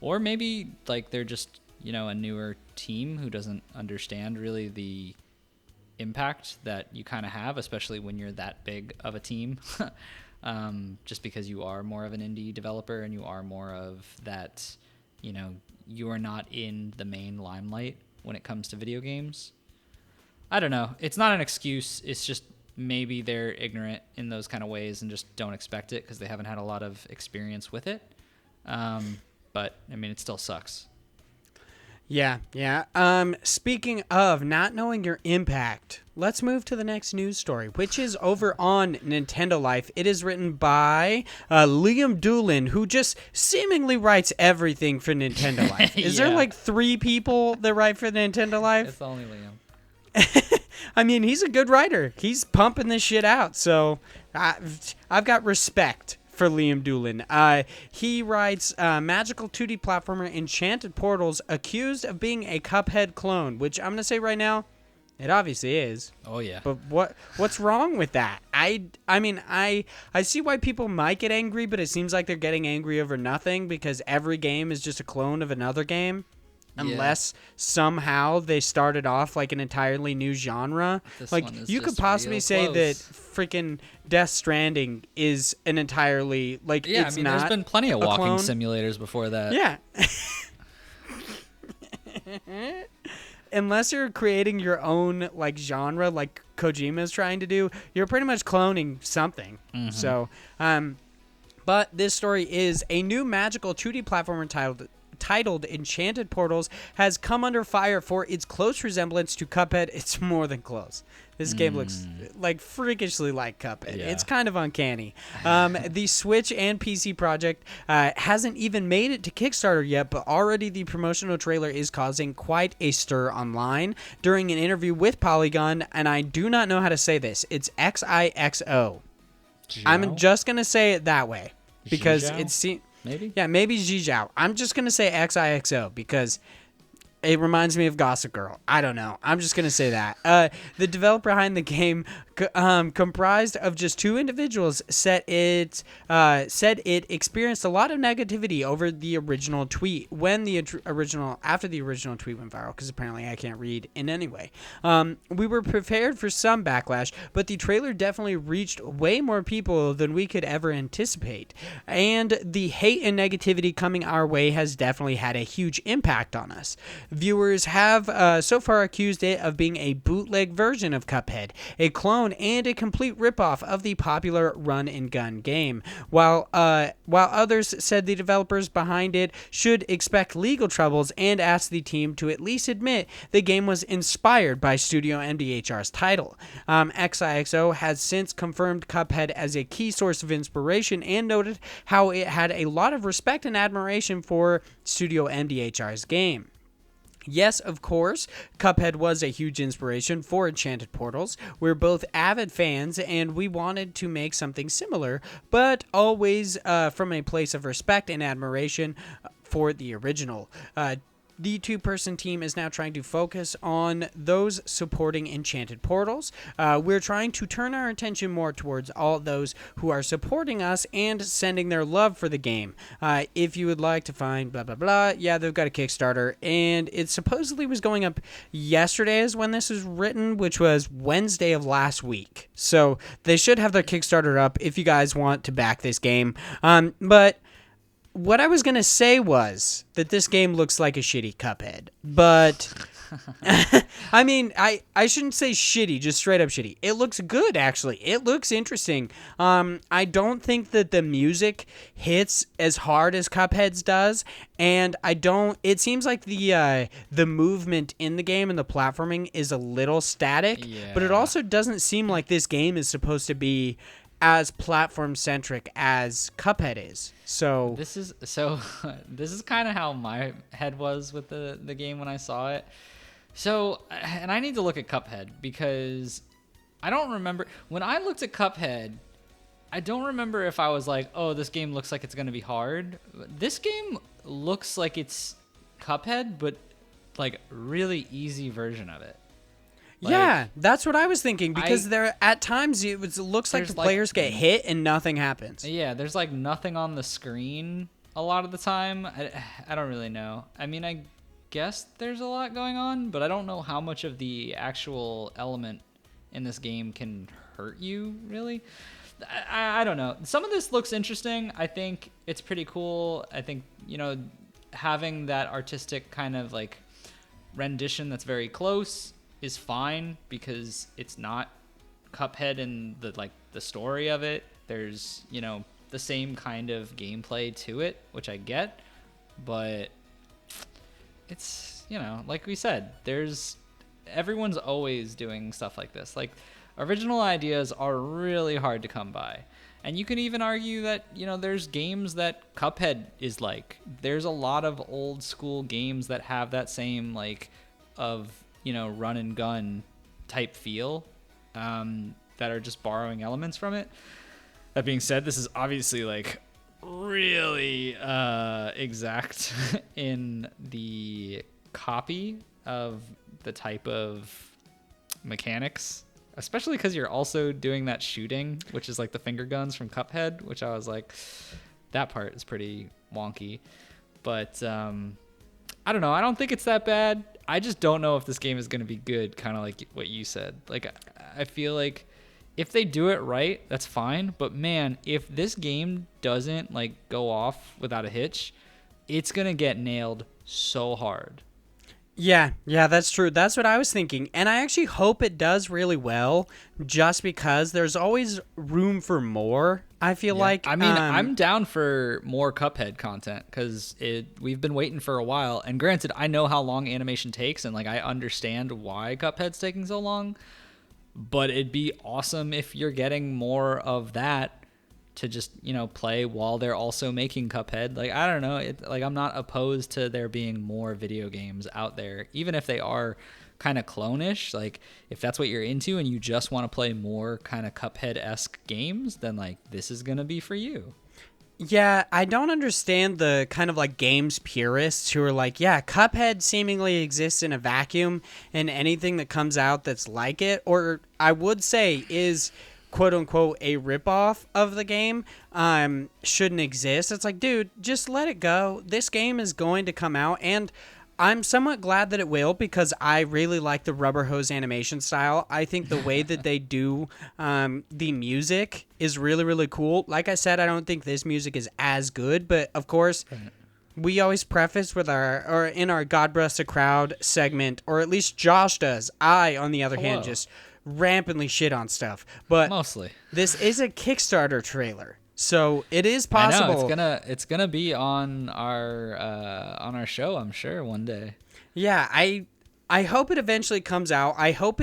Or maybe, like, they're just, a newer team who doesn't understand really the impact that you kind of have, especially when you're that big of a team. Just because you are more of an indie developer and you are more of that, you are not in the main limelight when it comes to video games. I don't know. It's not an excuse. It's just maybe they're ignorant in those kind of ways and just don't expect it because they haven't had a lot of experience with it. But I mean, it still sucks. Yeah, yeah. Speaking of not knowing your impact, let's move to the next news story, which is over on Nintendo Life. It is written by Liam Doolin, who just seemingly writes everything for Nintendo Life. Is there like 3 people that write for Nintendo Life? It's only Liam. I mean, he's a good writer. He's pumping this shit out, so I've got respect for Liam Doolin. He writes magical 2D platformer Enchanted Portals, accused of being a Cuphead clone, which I'm going to say right now, it obviously is. Oh, yeah. But what's wrong with that? I mean, I see why people might get angry, but it seems like they're getting angry over nothing because every game is just a clone of another game. Unless somehow they started off like an entirely new genre. Like, you could possibly say that freaking Death Stranding is an entirely, like, yeah, it's I mean, not there's been plenty of walking clone. simulators before that. Yeah. Unless you're creating your own, like, genre, like Kojima's trying to do, you're pretty much cloning something. Mm-hmm. So, but this story is a new magical 2D platformer titled Enchanted Portals has come under fire for its close resemblance to Cuphead. It's more than close. This game looks like freakishly like Cuphead. Yeah. It's kind of uncanny. The Switch and PC project hasn't even made it to Kickstarter yet, but already the promotional trailer is causing quite a stir online. During an interview with Polygon, and I do not know how to say this, it's XIXO. I'm just going to say it that way because it's... Maybe? Yeah, maybe Zhizhao. I'm just going to say XIXO because it reminds me of Gossip Girl. I don't know. I'm just going to say that. The developer behind the game, comprised of just 2 individuals, said it experienced a lot of negativity over the original tweet after the original tweet went viral, because apparently I can't read in any way. We were prepared for some backlash, but the trailer definitely reached way more people than we could ever anticipate. And the hate and negativity coming our way has definitely had a huge impact on us. Viewers have so far accused it of being a bootleg version of Cuphead, a clone and a complete ripoff of the popular run-and-gun game, while others said the developers behind it should expect legal troubles and asked the team to at least admit the game was inspired by Studio MDHR's title. XIXO has since confirmed Cuphead as a key source of inspiration and noted how it had a lot of respect and admiration for Studio MDHR's game. Yes, of course, Cuphead was a huge inspiration for Enchanted Portals. We're both avid fans, and we wanted to make something similar, but always from a place of respect and admiration for the original. The 2-person team is now trying to focus on those supporting Enchanted Portals. We're trying to turn our attention more towards all those who are supporting us and sending their love for the game. If you would like to find blah, blah, blah, yeah, they've got a Kickstarter, and it supposedly was going up yesterday is when this was written, which was Wednesday of last week. So they should have their Kickstarter up if you guys want to back this game. But what I was going to say was that this game looks like a shitty Cuphead, but I mean, I shouldn't say shitty, just straight up shitty. It looks good, actually. It looks interesting. I don't think that the music hits as hard as Cuphead's does, and it seems like the movement in the game and the platforming is a little static, but it also doesn't seem like this game is supposed to be as platform centric as Cuphead is. So this is kind of how my head was with the game when I saw it. So, and I need to look at Cuphead because I don't remember when I looked at Cuphead. I don't remember if I was like, "Oh, this game looks like it's going to be hard." This game looks like it's Cuphead, but like really easy version of it. Like, yeah, that's what I was thinking, because there at times it looks like the players get hit and nothing happens. Yeah, there's like nothing on the screen a lot of the time. I don't really know. I mean, I guess there's a lot going on, but I don't know how much of the actual element in this game can hurt you, really. I don't know. Some of this looks interesting. I think it's pretty cool. I think, having that artistic kind of like rendition that's very close is fine because it's not Cuphead in the story of it. There's, the same kind of gameplay to it, which I get, but it's, like we said, everyone's always doing stuff like this. Like, original ideas are really hard to come by. And you can even argue that, there's games that Cuphead is like. There's a lot of old school games that have that same, run and gun type feel, that are just borrowing elements from it. That being said, this is obviously, really exact in the copy of the type of mechanics, especially because you're also doing that shooting, which is like the finger guns from Cuphead, which I was like, that part is pretty wonky. But I don't know. I don't think it's that bad. I just don't know if this game is going to be good, kind of like what you said. Like, I feel like if they do it right, that's fine. But man, if this game doesn't go off without a hitch, it's going to get nailed so hard. Yeah, that's true. That's what I was thinking. And I actually hope it does really well, just because there's always room for more, I feel like. I mean, I'm down for more Cuphead content because we've been waiting for a while. And granted, I know how long animation takes, and I understand why Cuphead's taking so long. But it'd be awesome if you're getting more of that to just, play while they're also making Cuphead. I don't know. I'm not opposed to there being more video games out there, even if they are kind of clone-ish. If that's what you're into and you just want to play more kind of Cuphead-esque games, then, this is going to be for you. Yeah, I don't understand the kind of games purists who are Cuphead seemingly exists in a vacuum, and anything that comes out that's like it, or I would say is quote unquote a ripoff of the game, shouldn't exist. It's dude, just let it go. This game is going to come out, and I'm somewhat glad that it will, because I really like the rubber hose animation style. I think the way that they do the music is really, really cool. Like I said, I don't think this music is as good, but of course, we always preface with in our God Bless the Crowd segment, or at least Josh does. I, on the other hand, just rampantly shit on stuff. But mostly, this is a Kickstarter trailer. So it is possible. I know it's gonna be on our show, I'm sure, one day. Yeah, I hope it eventually comes out. I hope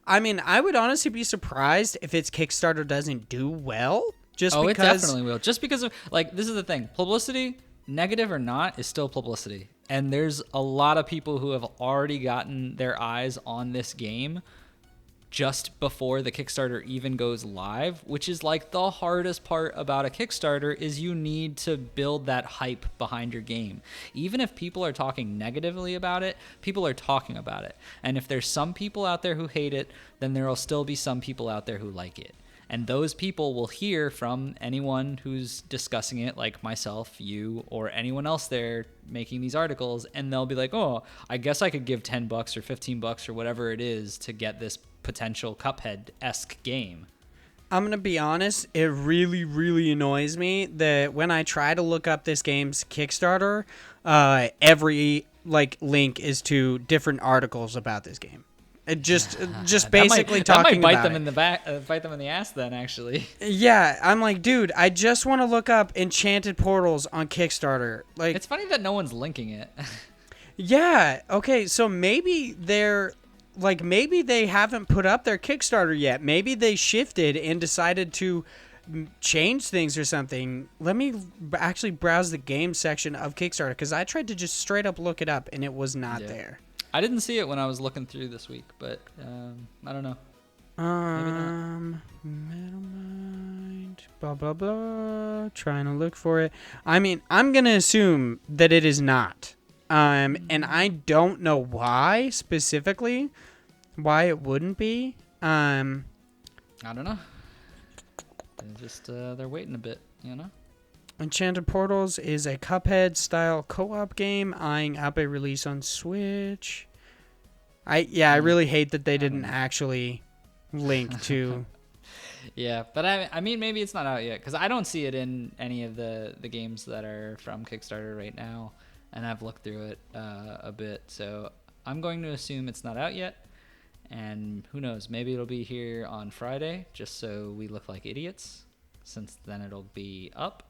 I would honestly be surprised if its Kickstarter doesn't do well. Because it definitely will. Just because of this is the thing. Publicity, negative or not, is still publicity. And there's a lot of people who have already gotten their eyes on this game just before the Kickstarter even goes live, which is the hardest part about a Kickstarter, is you need to build that hype behind your game. Even if people are talking negatively about it, people are talking about it. And if there's some people out there who hate it, then there will still be some people out there who like it. And those people will hear from anyone who's discussing it, like myself, you, or anyone else there making these articles, and they'll be like, oh, I guess I could give $10 or $15 or whatever it is to get this potential Cuphead-esque game. I'm going to be honest, it really, really annoys me that when I try to look up this game's Kickstarter, every link is to different articles about this game. It just basically talking about that might bite them in the back, bite them in the ass. Then actually, yeah, I'm like, dude, I just want to look up Enchanted Portals on Kickstarter. It's funny that no one's linking it. Yeah, okay, so maybe maybe they haven't put up their Kickstarter yet. Maybe they shifted and decided to change things or something. Let me actually browse the game section of Kickstarter, because I tried to just straight up look it up and it was not there. I didn't see it when I was looking through this week, but I don't know. Metal Mind, blah, blah, blah. Trying to look for it. I mean, I'm going to assume that it is not. And I don't know why, specifically, why it wouldn't be. I don't know. They're waiting a bit, Enchanted Portals is a Cuphead-style co-op game eyeing up a release on Switch. I really hate that they didn't actually link to... Yeah, but I mean, maybe it's not out yet, because I don't see it in any of the games that are from Kickstarter right now, and I've looked through it a bit, so I'm going to assume it's not out yet, And who knows, maybe it'll be here on Friday, just so we look like idiots, since then it'll be up.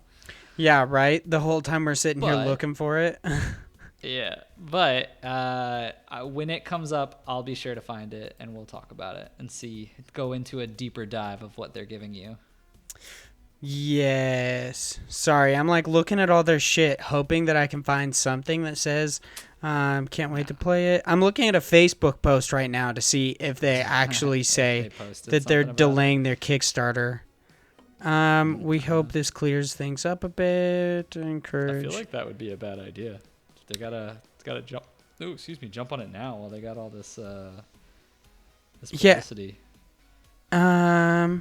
Yeah, right? The whole time we're sitting here looking for it. Yeah, but when it comes up, I'll be sure to find it, and we'll talk about it and go into a deeper dive of what they're giving you. Yes. Sorry, I'm like looking at all their shit, hoping that I can find something that says, can't wait to play it. I'm looking at a Facebook post right now to see if they actually say that they're delaying their Kickstarter. We hope this clears things up a bit. Encourage. I feel like that would be a bad idea. They gotta jump. Oh, excuse me, jump on it now while they got all this publicity. Yeah.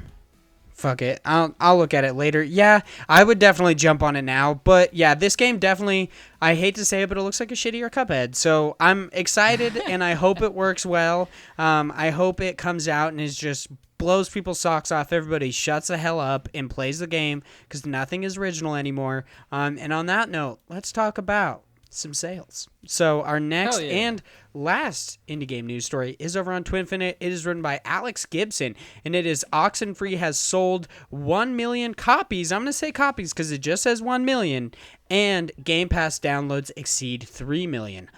Fuck it. I'll look at it later. Yeah, I would definitely jump on it now. But yeah, this game definitely, I hate to say it, but it looks like a shittier Cuphead. So I'm excited and I hope it works well. I hope it comes out and is just blows people's socks off. Everybody shuts the hell up and plays the game because nothing is original anymore. And on that note, let's talk about some sales. So our next and last indie game news story is over on Twinfinite. It is written by Alex Gibson, and it is Oxenfree has sold 1 million copies. I'm going to say copies because it just says 1 million, and Game Pass downloads exceed 3 million.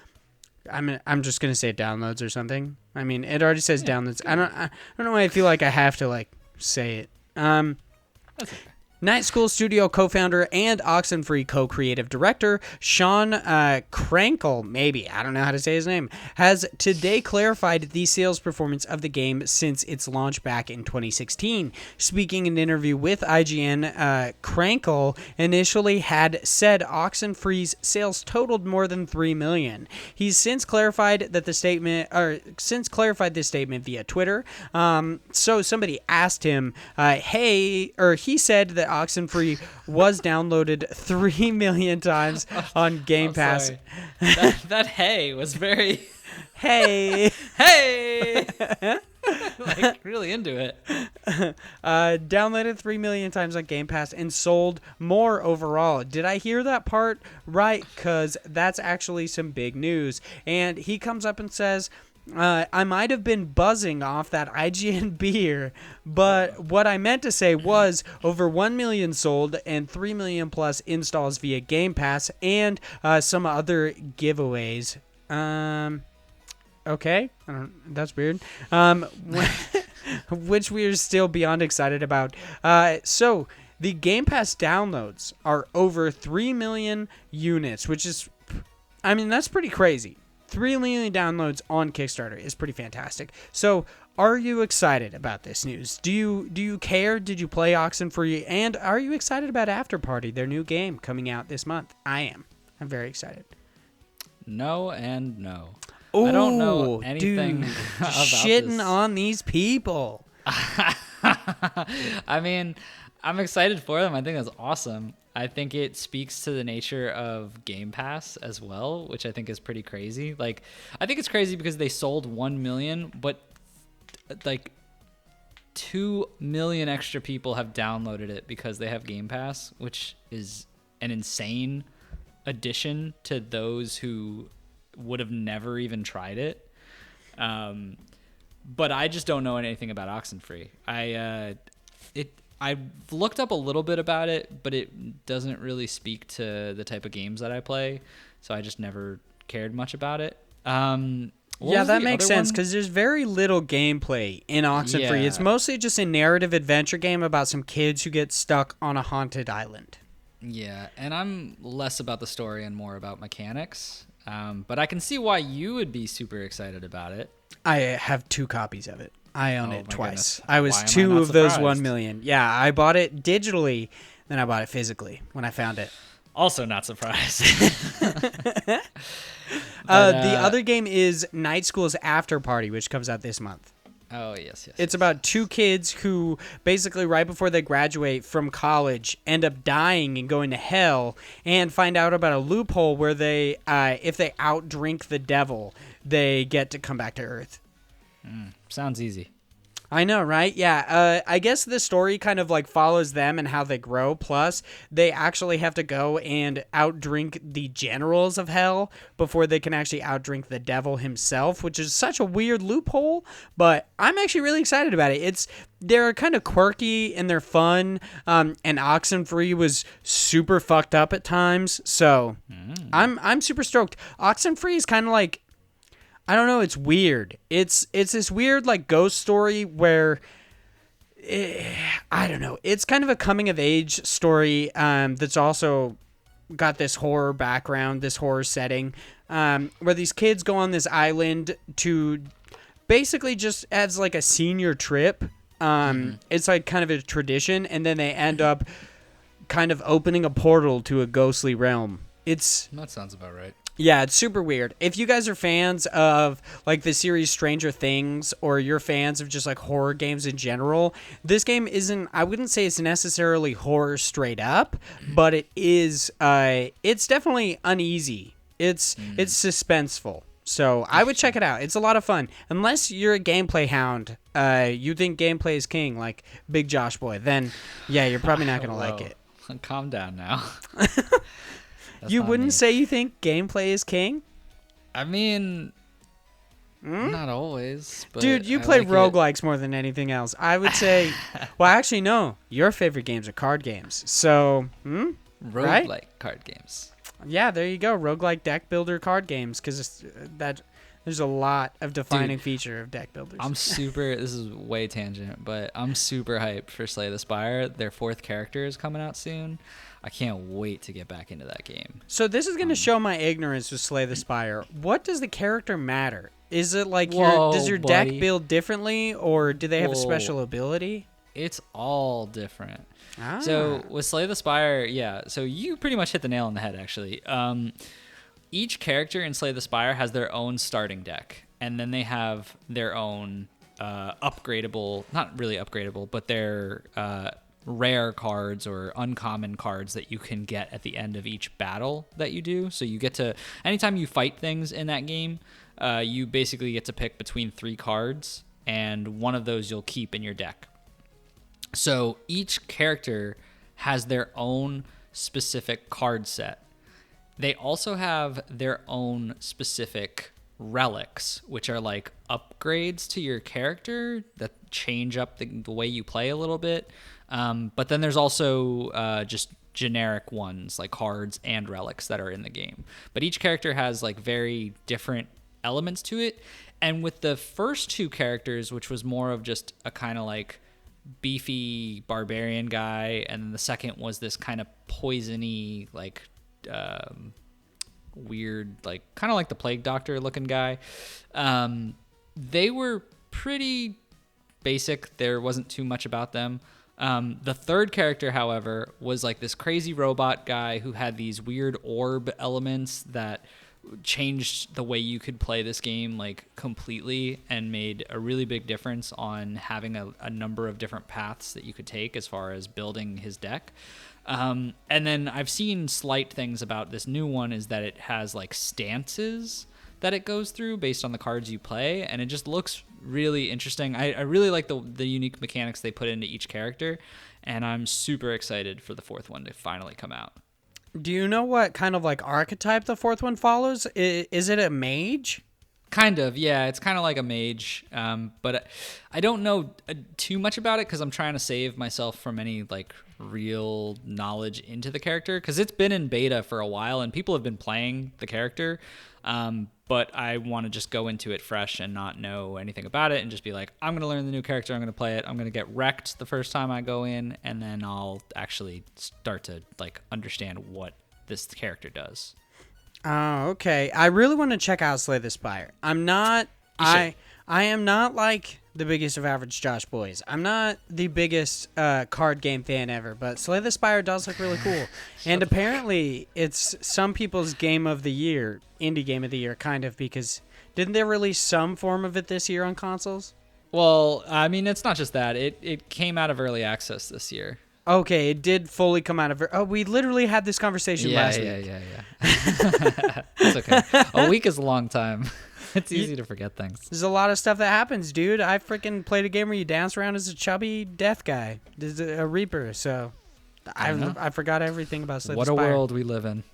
I'm just going to say downloads or something. I mean, it already says downloads. I don't know why I feel like I have to like say it. That's okay. Night School Studio co-founder and Oxenfree co-creative director Sean Krankel, maybe, I don't know how to say his name, has today clarified the sales performance of the game since its launch back in 2016. Speaking in an interview with IGN, Krankel initially had said Oxenfree's sales totaled more than 3 million. He's since clarified this statement via Twitter. So somebody asked him, he said that Oxenfree was downloaded 3 million times on Game Pass. That hey was very hey like really into it. Downloaded 3 million times on Game Pass and sold more overall. Did I hear that part right? Because that's actually some big news. And he comes up and says, I might have been buzzing off that IGN beer, but what I meant to say was over 1 million sold and 3 million plus installs via Game Pass and some other giveaways. Okay, that's weird. Which we are still beyond excited about. So the Game Pass downloads are over 3 million units, which is, I mean, that's pretty crazy. 3 million downloads on Kickstarter is pretty fantastic. So, are you excited about this news? Do you care? Did you play Oxenfree? And are you excited about After Party, their new game coming out this month? I am. I'm very excited. No and no. Ooh, I don't know anything about shitting this. on these people. I mean, I'm excited for them. I think that's awesome. I think it speaks to the nature of Game Pass as well, which I think is pretty crazy. Like, I think it's crazy because they sold 1 million, but like 2 million extra people have downloaded it because they have Game Pass, which is an insane addition to those who would have never even tried it. But I just don't know anything about Oxenfree. I've looked up a little bit about it, but it doesn't really speak to the type of games that I play, so I just never cared much about it. Yeah, that makes sense because there's very little gameplay in Oxenfree. Yeah. It's mostly just a narrative adventure game about some kids who get stuck on a haunted island. Yeah, and I'm less about the story and more about mechanics, but I can see why you would be super excited about it. I have 2 copies of it. I own it twice. Goodness. I was Why am I 2 not of those surprised? 1 million. Yeah, I bought it digitally, then I bought it physically when I found it. Also not surprised. The other game is Night School's After Party, which comes out this month. Oh, yes. It's about 2 kids who basically right before they graduate from college end up dying and going to hell and find out about a loophole where they, if they outdrink the devil, they get to come back to Earth. Sounds easy. I know, right? Yeah. I guess the story kind of like follows them and how they grow. Plus, they actually have to go and outdrink the generals of hell before they can actually outdrink the devil himself, which is such a weird loophole. But I'm actually really excited about it. They're kind of quirky and they're fun. And Oxenfree was super fucked up at times, so I'm super stoked. Oxenfree is kind of like, I don't know, it's weird. It's this weird like ghost story where I don't know. It's kind of a coming of age story that's also got this horror background, this horror setting, where these kids go on this island to basically just as like a senior trip. It's like kind of a tradition, and then they end up kind of opening a portal to a ghostly realm. That sounds about right. Yeah, it's super weird. If you guys are fans of like the series Stranger Things, or you're fans of just like horror games in general, this game isn't, I wouldn't say it's necessarily horror straight up, but it is it's definitely uneasy. It's suspenseful. So I would check it out. It's a lot of fun. Unless you're a gameplay hound, you think gameplay is king, like Big Josh Boy, then yeah, you're probably not going to like it. Calm down now. You wouldn't say you think gameplay is king? I mean, not always. But dude, you I play like roguelikes more than anything else. I would say, well, actually, no. Your favorite games are card games. So, roguelike right? card games. Yeah, there you go. Roguelike deck builder card games, because there's a lot of defining feature of deck builders. This is way tangent, but I'm super hyped for Slay the Spire. Their 4th character is coming out soon. I can't wait to get back into that game. So this is going to show my ignorance with Slay the Spire. What does the character matter? Is it like does your deck build differently, or do they have a special ability? It's all different. So with Slay the Spire, yeah, so you pretty much hit the nail on the head, actually. Each character in Slay the Spire has their own starting deck, and then they have their own upgradable, not really upgradable, but their rare cards or uncommon cards that you can get at the end of each battle that you do. So you get to, anytime you fight things in that game, you basically get to pick between 3 cards, and one of those you'll keep in your deck. So each character has their own specific card set. They also have their own specific relics, which are like upgrades to your character that change up the way you play a little bit. But then there's also just generic ones like cards and relics that are in the game. But each character has like very different elements to it. And with the first 2 characters, which was more of just a kind of like beefy barbarian guy, and then the second was this kind of poisony, like weird, like kind of like the Plague Doctor looking guy. They were pretty basic. There wasn't too much about them. The 3rd character, however, was like this crazy robot guy who had these weird orb elements that changed the way you could play this game like completely, and made a really big difference on having a number of different paths that you could take as far as building his deck. And then I've seen slight things about this new one, is that it has like stances that it goes through based on the cards you play, and it just looks really interesting. I really like the unique mechanics they put into each character, and I'm super excited for the 4th one to finally come out. Do you know what kind of like archetype the 4th one follows? Is it a mage? Kind of, yeah. It's kind of like a mage, but I don't know too much about it because I'm trying to save myself from any like real knowledge into the character, because it's been in beta for a while and people have been playing the character. But I want to just go into it fresh and not know anything about it, and just be like, I'm going to learn the new character, I'm going to play it, I'm going to get wrecked the first time I go in, and then I'll actually start to like understand what this character does. Oh, okay. I really want to check out Slay the Spire. I am not like the biggest of average Josh boys. I'm not the biggest card game fan ever, but Slay the Spire does look really cool. And apparently it's some people's game of the year, indie game of the year, kind of, because didn't they release some form of it this year on consoles? Well, I mean, it's not just that. It came out of early access this year. Okay, it did fully come out of it. Oh, we literally had this conversation last week. Yeah. It's okay. A week is a long time. It's easy to forget things. There's a lot of stuff that happens, dude. I freaking played a game where you dance around as a chubby death guy. There's a Reaper, so I forgot everything about Slay the What a Spire. world we live in.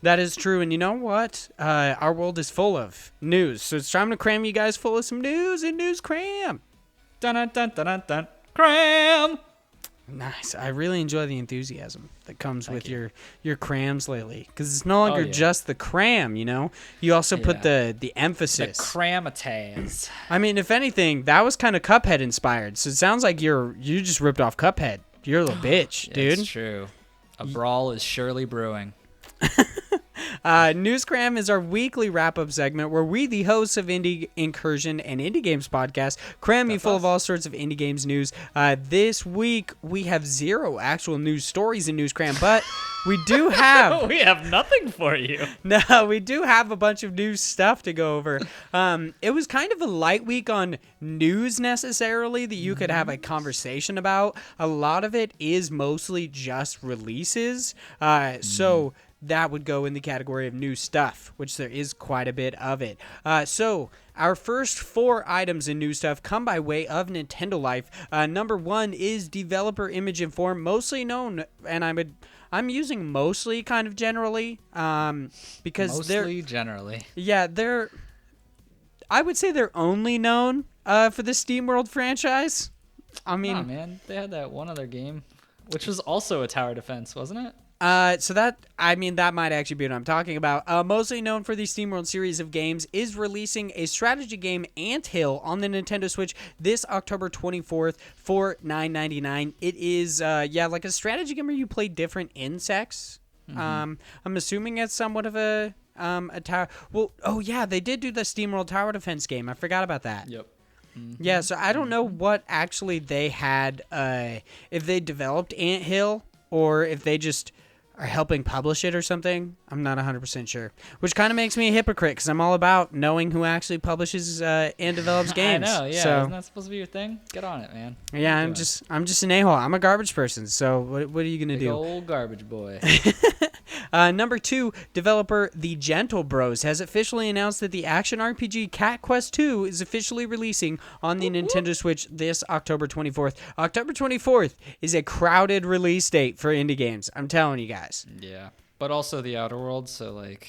That is true, and you know what? Our world is full of news, so it's time to cram you guys full of some news and news cram. Dun dun dun dun dun dun. Cram. Nice. I really enjoy the enthusiasm that comes with your crams lately, because it's no longer just the cram. You know, you also put the emphasis. The cramataz. I mean, if anything, that was kind of Cuphead inspired. So it sounds like you just ripped off Cuphead. You're a little bitch, dude. It's true. A brawl is surely brewing. Newscram is our weekly wrap-up segment where we, the hosts of Indie Incursion and Indie Games podcast, cram you full of all sorts of indie games news. This week, we have 0 actual news stories in Newscram, but we do have... We have nothing for you. No, we do have a bunch of new stuff to go over. It was kind of a light week on news necessarily that you could have a conversation about. A lot of it is mostly just releases. So that would go in the category of new stuff, which there is quite a bit of it. So our first 4 items in new stuff come by way of Nintendo Life. Number 1 is Developer Image Inform, mostly known, and I'm using mostly kind of generally, because mostly generally. Yeah, I would say they're only known for the SteamWorld franchise. I mean, nah, man, they had that one other game, which was also a tower defense, wasn't it? So that might actually be what I'm talking about. Mostly known for the SteamWorld series of games, is releasing a strategy game, Anthill, on the Nintendo Switch this October 24th for $9.99. It is, like a strategy game where you play different insects. I'm assuming it's somewhat of a tower. Well, oh yeah, they did do the SteamWorld tower defense game. I forgot about that. Yep. Yeah, so I don't know what actually they had, if they developed Anthill or if they just are helping publish it or something. I'm not 100% sure, which kind of makes me a hypocrite because I'm all about knowing who actually publishes and develops games. I know, yeah. So, isn't that supposed to be your thing? Get on it, man. Yeah, I'm just an a-hole. I'm a garbage person. So what are you gonna Big do? old garbage boy. Number 2, developer The Gentle Bros has officially announced that the action RPG Cat Quest 2 is officially releasing on the Nintendo Switch this October 24th. October 24th is a crowded release date for indie games. I'm telling you guys. Yeah, but also the Outer Worlds, so like,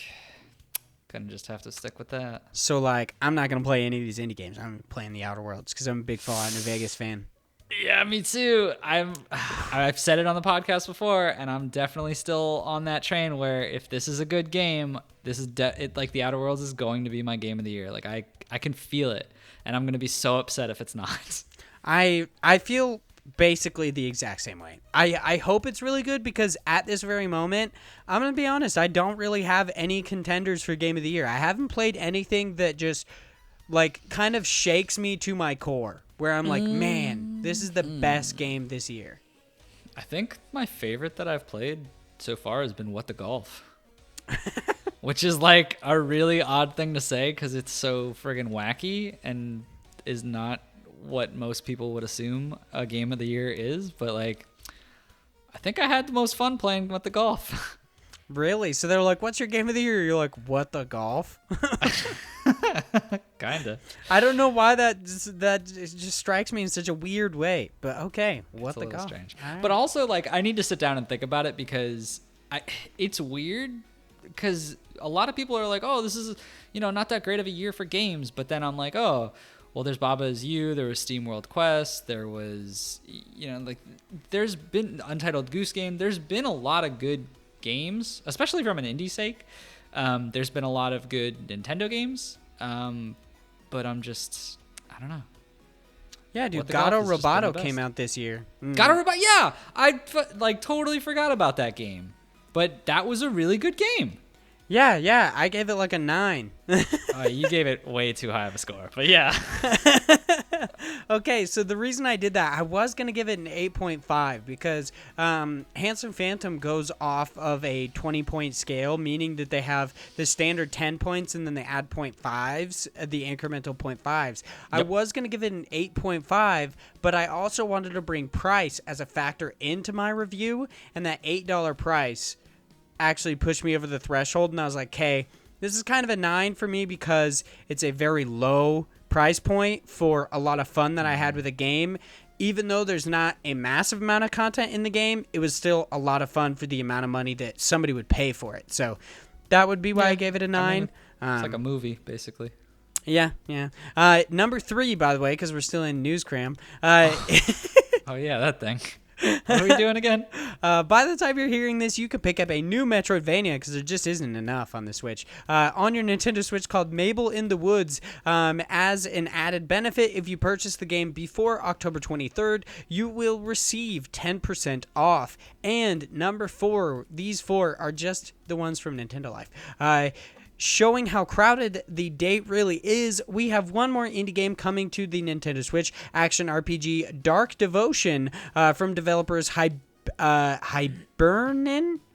gonna just have to stick with that. So like, I'm not gonna play any of these indie games. I'm playing the Outer Worlds because I'm a big Fallout New Vegas fan. Yeah, me too. I've said it on the podcast before, and I'm definitely still on that train where if this is a good game, this is like the Outer Worlds is going to be my game of the year. Like I can feel it, and I'm gonna be so upset if it's not. I feel basically the exact same way. I hope it's really good because at this very moment, I'm gonna be honest, I don't really have any contenders for game of the year. I haven't played anything that just like kind of shakes me to my core. Where I'm like, man, this is the best game this year. I think my favorite that I've played so far has been What the Golf. Which is like a really odd thing to say because it's so friggin' wacky and is not what most people would assume a game of the year is. But like, I think I had the most fun playing What the Golf. Really? So they're like, what's your game of the year? You're like, what the golf? Kinda. I don't know why that just strikes me in such a weird way. But okay, what the golf? Strange. Right. But also, like, I need to sit down and think about it because it's weird because a lot of people are like, oh, this is, not that great of a year for games. But then I'm like, oh, well, there's Baba Is You, there was SteamWorld Quest, there was, like, there's been Untitled Goose Game. There's been a lot of good games, especially from an indie sake. There's been a lot of good Nintendo games, but I don't know. Yeah, dude, Gato Roboto came out this year. Gato Roboto, yeah, I totally forgot about that game, but that was a really good game. Yeah, I gave it like a 9. You gave it way too high of a score, but yeah. Okay, so the reason I did that, I was going to give it an 8.5 because Handsome Phantom goes off of a 20-point scale, meaning that they have the standard 10 points and then they add 0.5s, the incremental 0.5s. Yep. I was going to give it an 8.5, but I also wanted to bring price as a factor into my review, and that $8 price actually pushed me over the threshold, and I was like, okay, This is kind of a 9 for me because it's a very low price point for a lot of fun that I had with the game. Even though there's not a massive amount of content in the game, it was still a lot of fun for the amount of money that somebody would pay for it. So that would be why I gave it a 9. I mean, it's like a movie, basically. Yeah. Number 3, by the way, because we're still in news cram. Oh, yeah, that thing. What are we doing again? By the time you're hearing this, you could pick up a new Metroidvania because there just isn't enough on the Switch. On your Nintendo Switch called Mabel in the Woods. As an added benefit, if you purchase the game before October 23rd, you will receive 10% off. And number 4, these 4 are just the ones from Nintendo Life. Showing how crowded the date really is, we have one more indie game coming to the Nintendo Switch, action RPG Dark Devotion from developers Hibernian,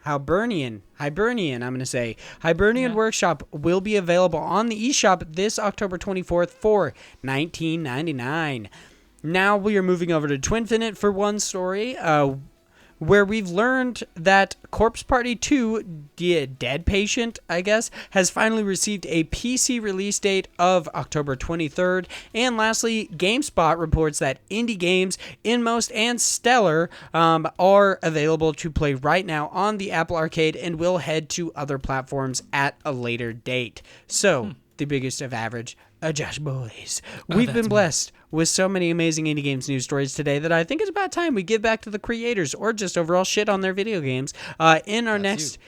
I'm going to say. Hibernian Workshop will be available on the eShop this October 24th for $19.99. Now we are moving over to Twinfinite for one story, where we've learned that Corpse Party 2, Dead Patient, I guess, has finally received a PC release date of October 23rd. And lastly, GameSpot reports that indie games Inmost and Stellar are available to play right now on the Apple Arcade and will head to other platforms at a later date. So, the biggest of average, Josh Boys. We've been blessed with so many amazing indie games news stories today that I think it's about time we give back to the creators or just overall shit on their video games. In our next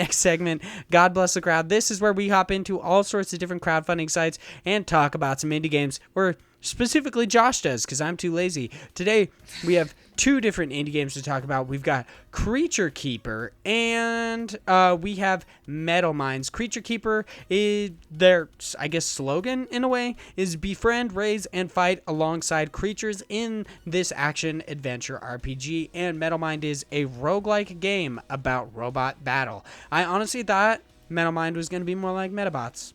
segment, God Bless the Crowd, this is where we hop into all sorts of different crowdfunding sites and talk about some indie games, or specifically Josh does because I'm too lazy. Today we have 2 different indie games to talk about. We've got Creature Keeper and we have Metal Minds. Creature Keeper, their, I guess, slogan in a way is befriend, raise, and fight alongside creatures in this action adventure RPG. And Metal Mind is a roguelike game about robot battle. I honestly thought Metal Mind was going to be more like Metabots.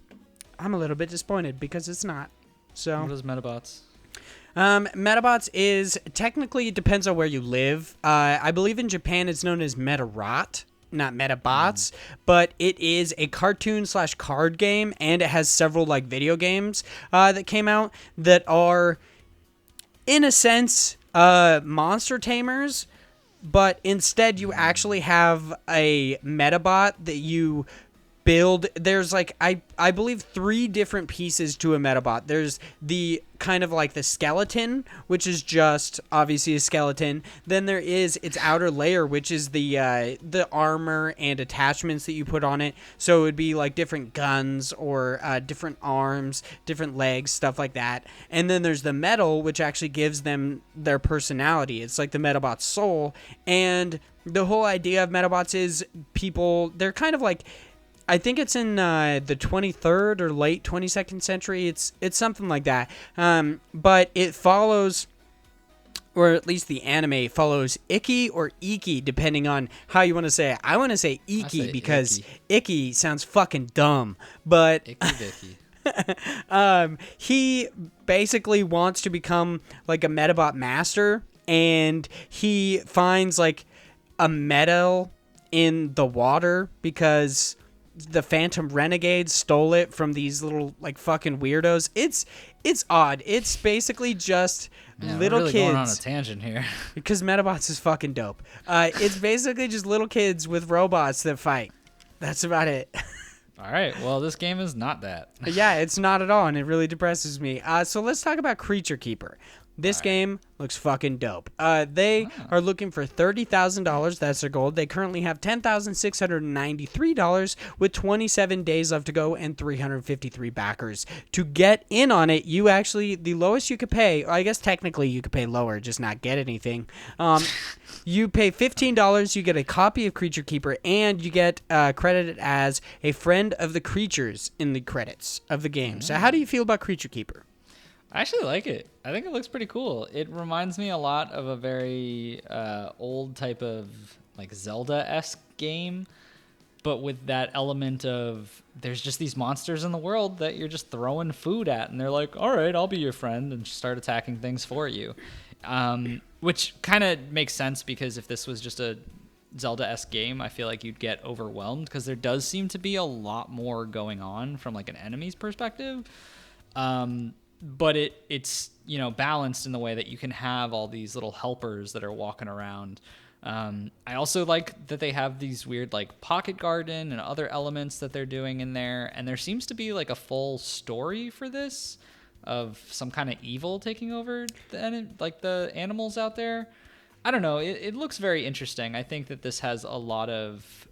I'm a little bit disappointed because it's not. So what is Metabots? Metabots is, technically, it depends on where you live. I believe in Japan it's known as Metarot, not Metabots, but it is a cartoon/card game, and it has several like video games that came out that are, in a sense, monster tamers, but instead you actually have a Metabot that you build. There's like I believe 3 different pieces to a Metabot. There's the kind of like the skeleton, which is just obviously a skeleton. Then there is its outer layer, which is the armor and attachments that you put on it. So it would be like different guns or different arms, different legs, stuff like that. And then there's the metal, which actually gives them their personality. It's like the Metabot's soul. And the whole idea of Metabots is they're kind of like, I think it's in the 23rd or late 22nd century. It's something like that. But it follows, or at least the anime follows, Iki or Iki, depending on how you want to say it. I want to say Iki because Iki sounds fucking dumb. But Icky he basically wants to become like a Metabot master, and he finds like a metal in the water because the Phantom Renegades stole it from these little like fucking weirdos. It's odd. It's basically just little we're really kids. Going on a tangent here. Because Metabots is fucking dope. It's basically just little kids with robots that fight. That's about it. All right. Well, this game is not that. Yeah, it's not at all, and it really depresses me. So let's talk about Creature Keeper. This game looks fucking dope. They are looking for $30,000. That's their goal. They currently have $10,693 with 27 days left to go and 353 backers. To get in on it, the lowest you could pay, I guess technically you could pay lower, just not get anything. You pay $15, you get a copy of Creature Keeper, and you get credited as a friend of the creatures in the credits of the game. So how do you feel about Creature Keeper? I actually like it. I think it looks pretty cool. It reminds me a lot of a very old type of like Zelda-esque game, but with that element of there's just these monsters in the world that you're just throwing food at, and they're like, all right, I'll be your friend, and start attacking things for you. Which kind of makes sense because if this was just a Zelda-esque game, I feel like you'd get overwhelmed because there does seem to be a lot more going on from like an enemy's perspective. But it's balanced in the way that you can have all these little helpers that are walking around. I also like that they have these weird like pocket garden and other elements that they're doing in there, and there seems to be like a full story for this of some kind of evil taking over the animals out there. I don't know. It looks very interesting. I think that this has a lot of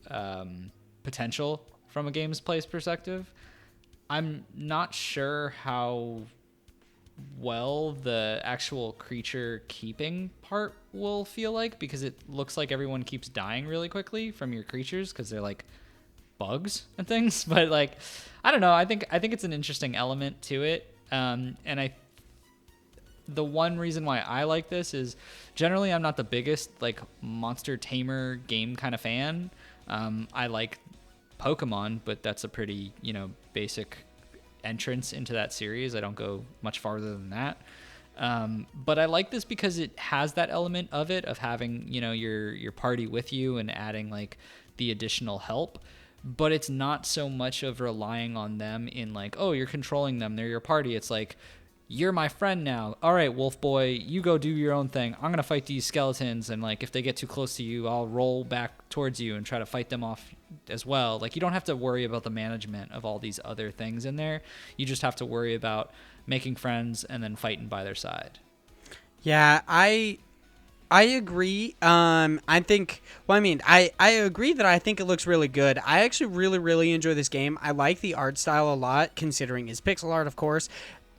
potential from a game's play perspective. I'm not sure how well the actual creature keeping part will feel like, because it looks like everyone keeps dying really quickly from your creatures because they're like bugs and things. But like, I don't know. I think it's an interesting element to it. The one reason why I like this is generally I'm not the biggest like monster tamer game kind of fan. I like Pokemon, but that's a pretty, basic entrance into that series. I don't go much farther than that. But I like this because it has that element of it, of having, your party with you and adding like the additional help. But it's not so much of relying on them in like, oh, you're controlling them, they're your party. It's like, you're my friend now. All right, wolf boy, you go do your own thing. I'm going to fight these skeletons. And like, if they get too close to you, I'll roll back towards you and try to fight them off as well. Like, you don't have to worry about the management of all these other things in there. You just have to worry about making friends and then fighting by their side. Yeah, I agree. I agree that I think it looks really good. I actually really, really enjoy this game. I like the art style a lot, considering it's pixel art, of course.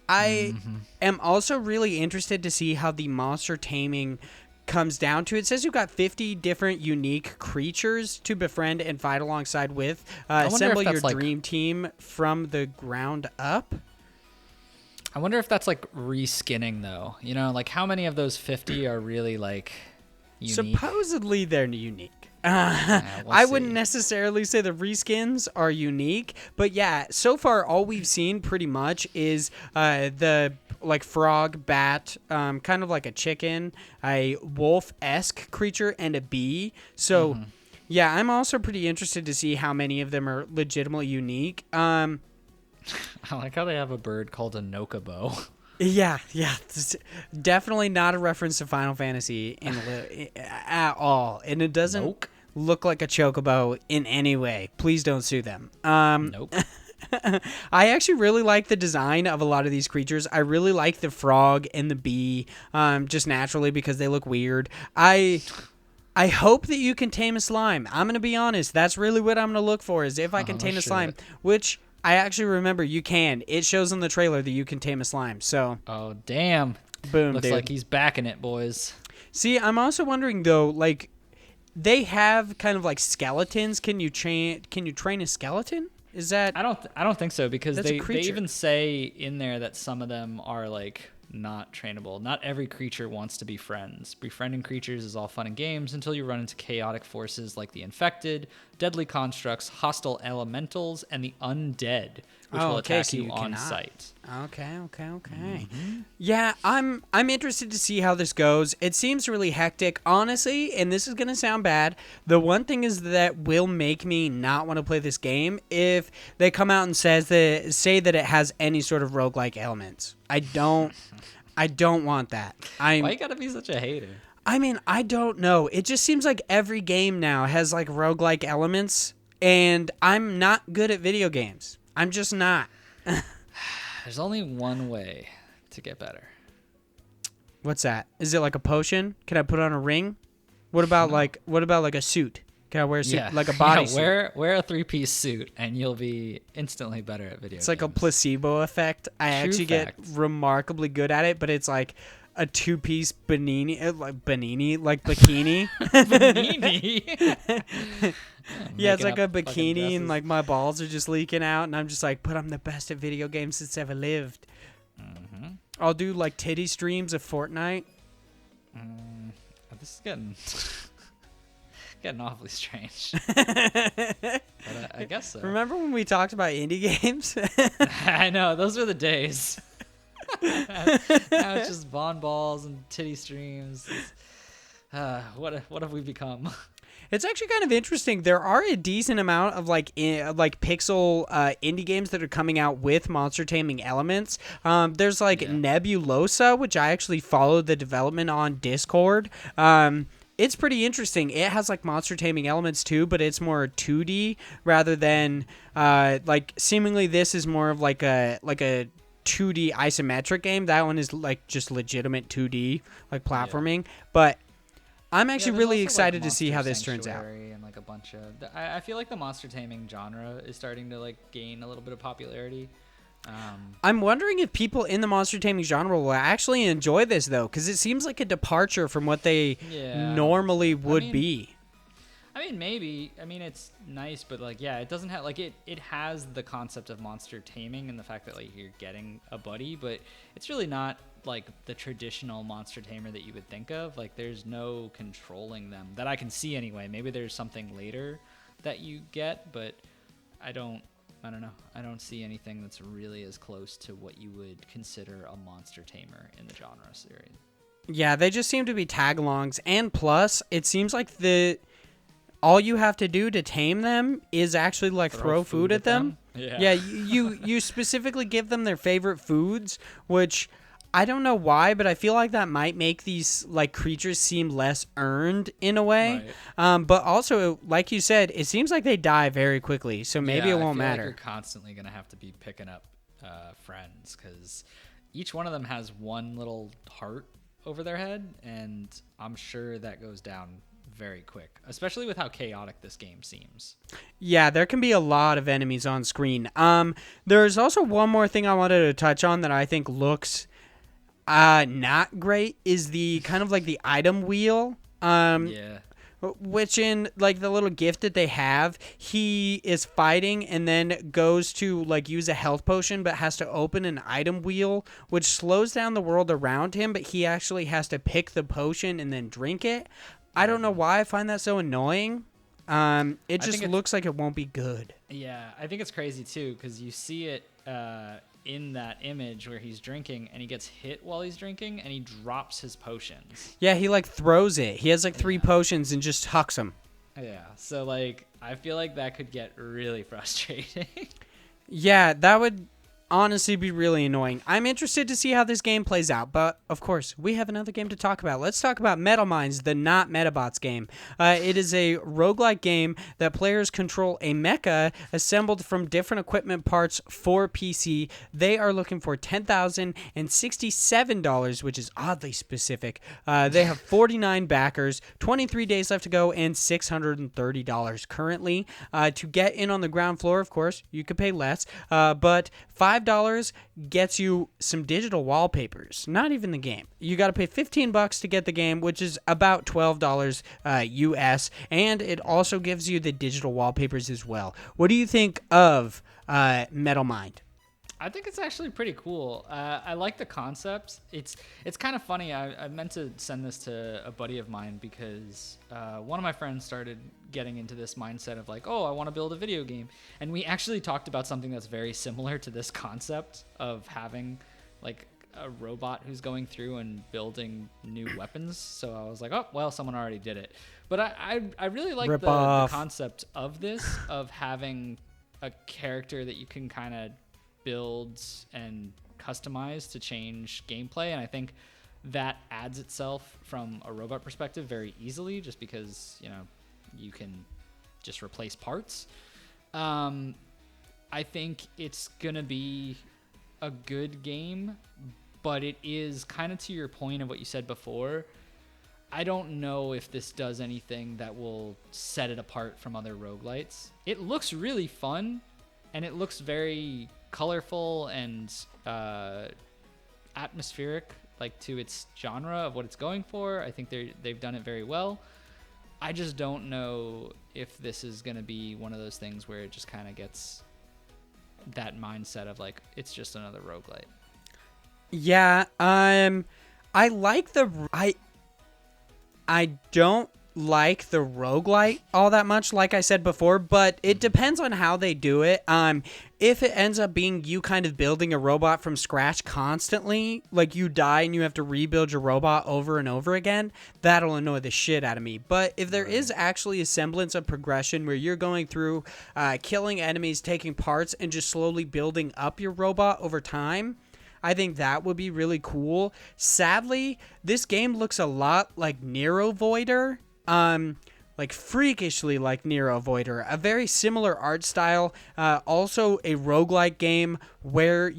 I am also really interested to see how the monster taming comes down to. It says you've got 50 different unique creatures to befriend and fight alongside with. Assemble your dream team from the ground up. I wonder if that's like reskinning though. Like how many of those 50 are really like unique? Supposedly they're unique. We'll I wouldn't necessarily say the reskins are unique, but yeah, so far all we've seen pretty much is the like frog, bat, kind of like a chicken, a wolf-esque creature, and a bee. So yeah, I'm also pretty interested to see how many of them are legitimately unique. I like how they have a bird called a Nokobo. Yeah. Definitely not a reference to Final Fantasy at all. And it doesn't look like a chocobo in any way. Please don't sue them. Nope. I actually really like the design of a lot of these creatures. I really like the frog and the bee, just naturally because they look weird. I hope that you can tame a slime. I'm going to be honest. That's really what I'm going to look for, is if I can tame a slime, which I actually remember you can. It shows in the trailer that you can tame a slime. So. Oh, damn. Boom, Looks dude. like he's backing it, boys. See, I'm also wondering though, like, they have kind of like skeletons. Can you train a skeleton? Is that? I don't think so, because they creature. even say in there that some of them are like not trainable. Not every creature wants to be friends. Befriending creatures is all fun and games until you run into chaotic forces like the infected, deadly constructs, hostile elementals, and the undead, which will attack you on sight. Okay. Yeah, I'm interested to see how this goes. It seems really hectic, honestly, and this is gonna sound bad. The one thing is that will make me not want to play this game if they come out and say that it has any sort of roguelike elements. I don't want that. Why you gotta be such a hater? I mean, I don't know. It just seems like every game now has like roguelike elements, and I'm not good at video games. I'm just not. There's only one way to get better. What's that? Is it like a potion? Can I put on a ring? What about like a suit? Can I wear a suit like a bodysuit? Wear a 3-piece suit and you'll be instantly better at video games. It's like a placebo effect. I actually get remarkably good at it, but it's like a 2-piece bikini. Beanie. Yeah, it's like a bikini and like my balls are just leaking out and I'm just like, but I'm the best at video games since ever lived. I'll do like titty streams of Fortnite. This is getting awfully strange. But I guess so. Remember when we talked about indie games? I know, those were the days. Now it's just Bond balls and titty streams. What have we become? It's actually kind of interesting. There are a decent amount of like pixel indie games that are coming out with monster taming elements. There's like Nebulosa, which I actually followed the development on Discord. It's pretty interesting. It has like monster taming elements too, but it's more 2D rather than like seemingly this is more of like a 2D isometric game. That one is like just legitimate 2D like platforming, but I'm actually really excited to see how this turns out. And like a bunch of, I feel like the monster taming genre is starting to like gain a little bit of popularity. I'm wondering if people in the monster taming genre will actually enjoy this though, because it seems like a departure from what they normally would be. I mean, maybe. I mean, it's nice, but like, yeah, it doesn't have like it has the concept of monster taming and the fact that like you're getting a buddy, but it's really not like the traditional monster tamer that you would think of. Like, there's no controlling them that I can see anyway. Maybe there's something later that you get, but I don't know. I don't see anything that's really as close to what you would consider a monster tamer in the genre series. Yeah, they just seem to be tag-alongs, and plus, it seems like all you have to do to tame them is actually like throw food at them. Yeah, you specifically give them their favorite foods, which I don't know why, but I feel like that might make these like creatures seem less earned in a way. Right. But also, like you said, it seems like they die very quickly, so maybe it won't matter. Like you're constantly gonna have to be picking up friends because each one of them has one little heart over their head, and I'm sure that goes down very quick, especially with how chaotic this game seems. Yeah, there can be a lot of enemies on screen. There's also one more thing I wanted to touch on that I think looks not great is the kind of like the item wheel. Which in like the little gift that they have, he is fighting and then goes to like use a health potion but has to open an item wheel, which slows down the world around him, but he actually has to pick the potion and then drink it. I don't know why I find that so annoying. It just looks like it won't be good. Yeah, I think it's crazy too because you see it in that image where he's drinking and he gets hit while he's drinking and he drops his potions. Yeah, he like throws it. He has like 3 potions and just hucks them. Yeah, so like I feel like that could get really frustrating. Yeah, that would honestly be really annoying. I'm interested to see how this game plays out, but of course, we have another game to talk about. Let's talk about Metal Minds, the Not Metabots game. It is a roguelike game that players control a mecha assembled from different equipment parts for PC. They are looking for $10,067, which is oddly specific. They have 49 backers, 23 days left to go, and $630 currently. To get in on the ground floor, of course, you could pay less, but $5 gets you some digital wallpapers, not even the game. You got to pay $15 to get the game, which is about $12 US, and it also gives you the digital wallpapers as well. What do you think of Metal Mind? I think it's actually pretty cool. I like the concept. It's kind of funny. I meant to send this to a buddy of mine because one of my friends started getting into this mindset of like, oh, I want to build a video game. And we actually talked about something that's very similar to this concept of having like a robot who's going through and building new weapons. So I was like, oh, well, someone already did it. But I really like the concept of this, of having a character that you can kind of build and customize to change gameplay, and I think that adds itself from a robot perspective very easily just because you can just replace parts. I think it's gonna be a good game, but it is kind of to your point of what you said before. I don't know if this does anything that will set it apart from other roguelites. It looks really fun and it looks very colorful and atmospheric, like to its genre of what it's going for. I think they've done it very well. I just don't know if this is going to be one of those things where it just kind of gets that mindset of like it's just another roguelite. Yeah, I like I don't like the roguelite all that much, like I said before, but it depends on how they do it. If it ends up being you kind of building a robot from scratch constantly, like you die and you have to rebuild your robot over and over again, that'll annoy the shit out of me. But if there is actually a semblance of progression where you're going through killing enemies, taking parts, and just slowly building up your robot over time, I think that would be really cool. Sadly, this game looks a lot like Nero Voider. Like freakishly like Nero Voider, a very similar art style, also a roguelike game where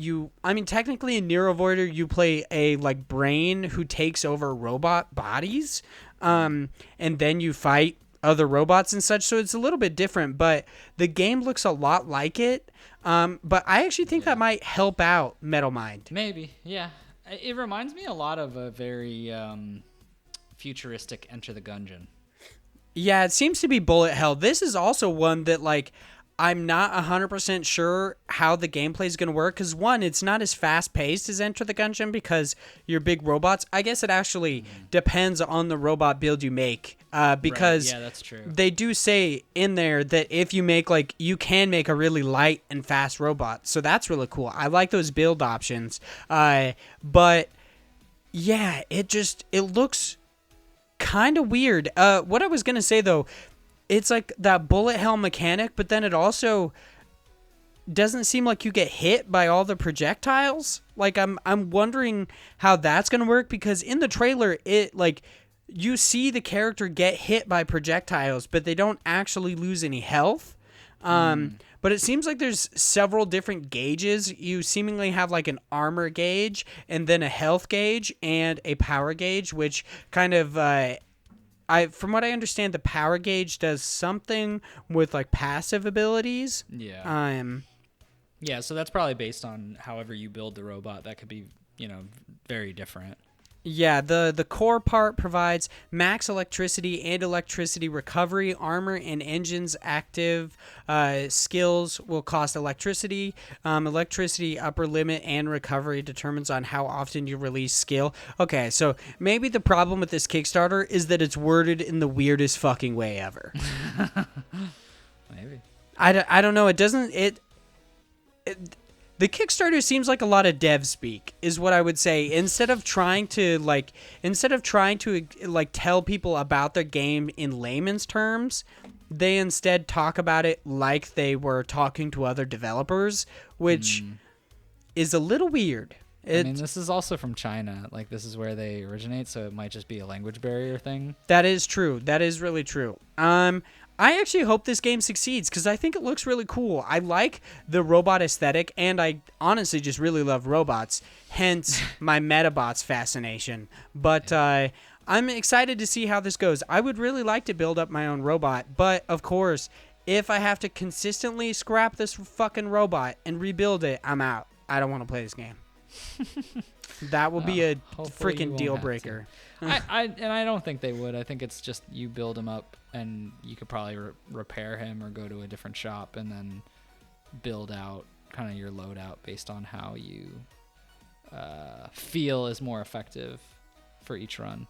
technically in Nero Voider you play a like brain who takes over robot bodies, and then you fight other robots and such, so it's a little bit different, but the game looks a lot like it, but I actually think that might help out Metal Mind. Maybe, yeah. It reminds me a lot of a very futuristic Enter the Gungeon. Yeah, it seems to be bullet hell. This is also one that, like, I'm not 100% sure how the gameplay is going to work. Because, one, it's not as fast-paced as Enter the Gungeon because you're big robots. I guess it actually depends on the robot build you make. Because yeah, that's true. They do say in there that if you make, like, you can make a really light and fast robot. So that's really cool. I like those build options. But, yeah, it looks kind of weird. What I was gonna say though, it's like that bullet hell mechanic, but then it also doesn't seem like you get hit by all the projectiles. Like I'm wondering how that's gonna work, because in the trailer it like you see the character get hit by projectiles, but they don't actually lose any health. But it seems like there's several different gauges. You seemingly have like an armor gauge and then a health gauge and a power gauge, which kind of, from what I understand, the power gauge does something with like passive abilities. Yeah. Yeah, so that's probably based on however you build the robot. That could be, very different. Yeah, the core part provides max electricity and electricity recovery. Armor and engines active skills will cost electricity. Electricity upper limit and recovery determines on how often you release skill. Okay, so maybe the problem with this Kickstarter is that it's worded in the weirdest fucking way ever. Maybe. I don't know. It doesn't... The Kickstarter seems like a lot of dev speak, is what I would say. Instead of trying to tell people about their game in layman's terms, they instead talk about it like they were talking to other developers, which is a little weird. This is also from China. Like, this is where they originate, so it might just be a language barrier thing. That is true. That is really true. I actually hope this game succeeds because I think it looks really cool. I like the robot aesthetic, and I honestly just really love robots, hence my Metabots fascination. But I'm excited to see how this goes. I would really like to build up my own robot, but of course, if I have to consistently scrap this fucking robot and rebuild it, I'm out. I don't want to play this game. That will be a freaking deal breaker. I don't think they would. I think it's just you build him up and you could probably repair him or go to a different shop and then build out kind of your loadout based on how you feel is more effective for each run.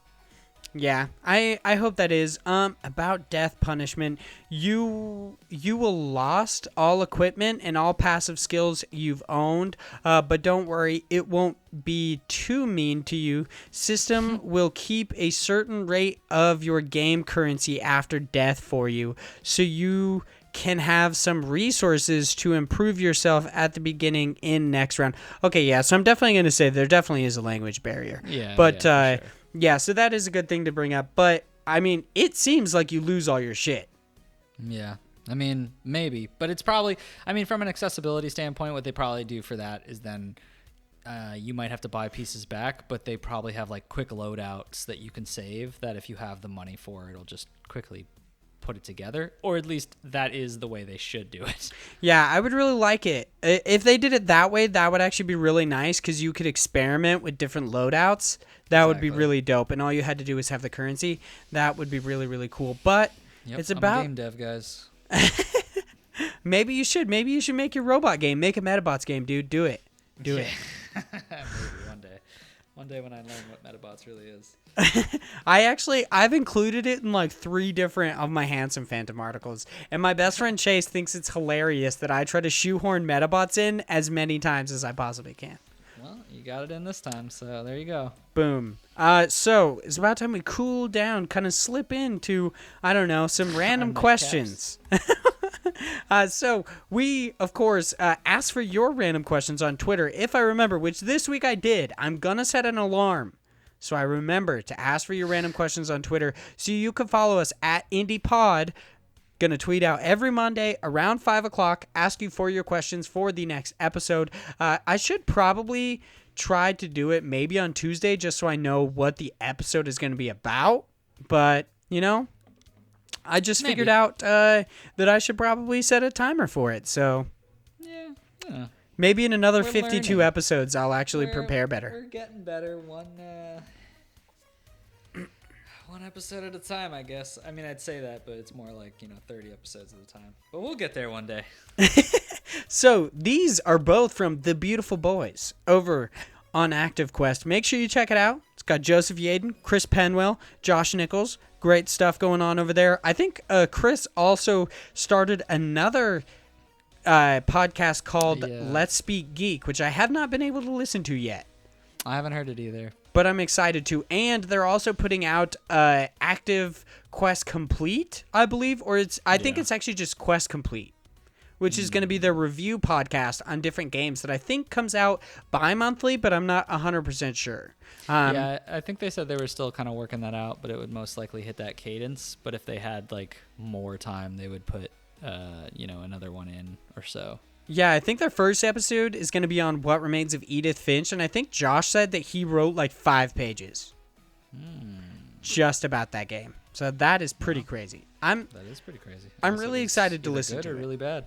Yeah, I hope that is. About death punishment, you will lost all equipment and all passive skills you've owned, but don't worry, it won't be too mean to you. System will keep a certain rate of your game currency after death for you, so you can have some resources to improve yourself at the beginning in next round. Okay, yeah, so I'm definitely going to say there definitely is a language barrier. Yeah, but yeah, for sure. Yeah, so that is a good thing to bring up. But, I mean, it seems like you lose all your shit. Yeah. I mean, maybe. But it's probably... I mean, from an accessibility standpoint, what they probably do for that is then you might have to buy pieces back, but they probably have, like, quick loadouts that you can save that if you have the money for, it'll just quickly put it together. Or at least that is the way they should do it. Yeah, I would really like it. If they did it that way, that would actually be really nice because you could experiment with different loadouts. That would be really dope, and all you had to do was have the currency. That would be really, really cool. But it's about... I'm a game dev, guys. Maybe you should. Maybe you should make your robot game. Make a Metabots game, dude. Do it. Do it. Maybe one day. One day when I learn what Metabots really is. I've included it in like 3 different of my Handsome Phantom articles, and my best friend Chase thinks it's hilarious that I try to shoehorn Metabots in as many times as I possibly can. Well, you got it in this time, so there you go. Boom. So it's about time we cool down, kind of slip into, I don't know, some random questions. So we, of course, asked for your random questions on Twitter. If I remember, which this week I did, I'm going to set an alarm so I remember to ask for your random questions on Twitter so you can follow us at IndiePod. Going to tweet out every Monday around 5 o'clock, ask you for your questions for the next episode. I should probably try to do it maybe on Tuesday just so I know what the episode is going to be about. But, you know, I just figured out that I should probably set a timer for it. So, yeah. Maybe in another We're 52 learning. episodes, I'll actually prepare better. We're getting better one episode at a time, I guess. I mean, I'd say that, but it's more like, 30 episodes at a time. But we'll get there one day. So these are both from the beautiful boys over on Active Quest. Make sure you check it out. It's got Joseph Yaden, Chris Penwell, Josh Nichols. Great stuff going on over there. I think Chris also started another podcast called Let's Speak Geek, which I have not been able to listen to yet. I haven't heard it either. But I'm excited to. And they're also putting out Active Quest Complete, I believe. Or I think it's actually just Quest Complete, which is going to be their review podcast on different games that I think comes out bi-monthly, but I'm not 100% sure. Yeah, I think they said they were still kind of working that out, but it would most likely hit that cadence. But if they had like more time, they would put another one in or so. Yeah, I think their first episode is going to be on What Remains of Edith Finch, and I think Josh said that he wrote like 5 pages just about that game. So that is pretty crazy. That is pretty crazy. I'm really excited to listen good to or it. really bad.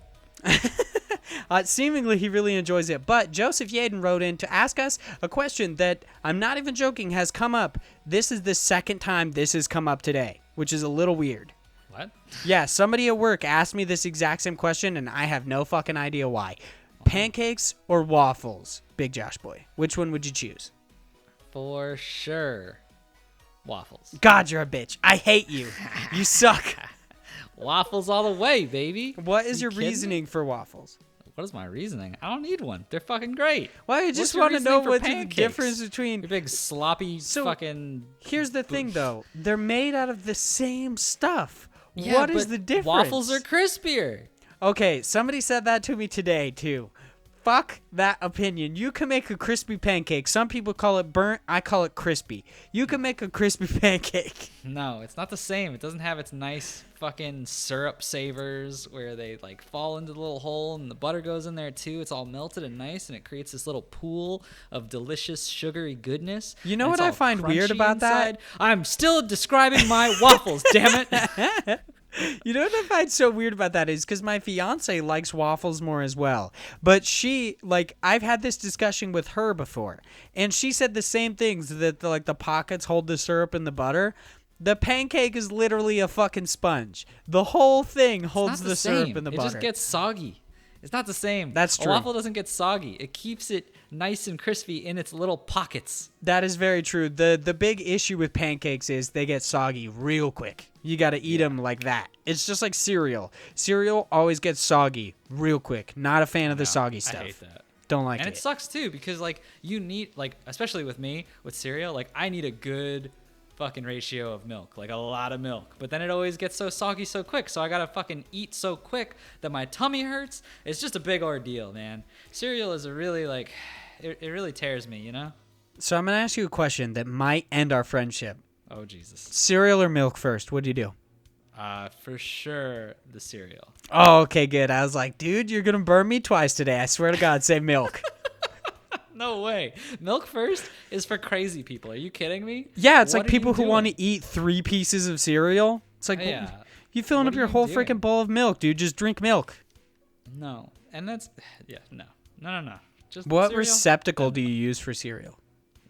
Seemingly he really enjoys it, but Joseph Yaden wrote in to ask us a question that, I'm not even joking, has come up. This is the second time this has come up today, which is a little weird. What? Yeah, somebody at work asked me this exact same question, and I have no fucking idea why. Pancakes or waffles, Big Josh Boy? Which one would you choose? For sure. Waffles. God, you're a bitch. I hate you. You suck. Waffles all the way, baby. What is your kidding me? reasoning for waffles? What is my reasoning? I don't need one. They're fucking great. Well, I What's just your want to know reasoning for what's the pancakes? difference between... Your big sloppy fucking... Here's the thing, though. They're made out of the same stuff. Yeah, what is but the difference? Waffles are crispier. Okay, somebody said that to me today, too. Fuck that opinion. You can make a crispy pancake. Some people call it burnt. I call it crispy. You can make a crispy pancake. No, it's not the same. It doesn't have its nice fucking syrup savors where they like fall into the little hole and the butter goes in there too. It's all melted and nice and it creates this little pool of delicious sugary goodness. You know what I find weird about that? I'm still describing my waffles, damn it. You know what I find so weird about that is because my fiance likes waffles more as well. But she, like, I've had this discussion with her before, and she said the same things, that the pockets hold the syrup and the butter. The pancake is literally a fucking sponge. The whole thing holds the syrup and the butter. It just gets soggy. It's not the same. That's true. A waffle doesn't get soggy. It keeps it nice and crispy in its little pockets. That is very true. The big issue with pancakes is they get soggy real quick. You got to eat them like that. It's just like cereal. Cereal always gets soggy real quick. Not a fan of the soggy stuff. I hate that. Don't like and it. it sucks too because like you need like especially with me with cereal like I need a good fucking ratio of milk, like a lot of milk, but then it always gets so soggy so quick, so I gotta fucking eat so quick that my tummy hurts. It's just a big ordeal, man. Cereal is a really like it really tears me, you know. So I'm gonna ask you a question that might end our friendship. Oh Jesus. Cereal or milk first? What do you do? For sure the cereal. Oh, okay, good. I was like, dude, you're gonna burn me twice today. I swear to God, say milk. No way. Milk first is for crazy people. Are you kidding me? Yeah, it's What like are people you who doing? want to eat 3 pieces of cereal. It's like, Yeah. you filling What up are your you whole doing? freaking bowl of milk, dude. Just drink milk. No. And that's no. Just What cereal? receptacle do you use for cereal?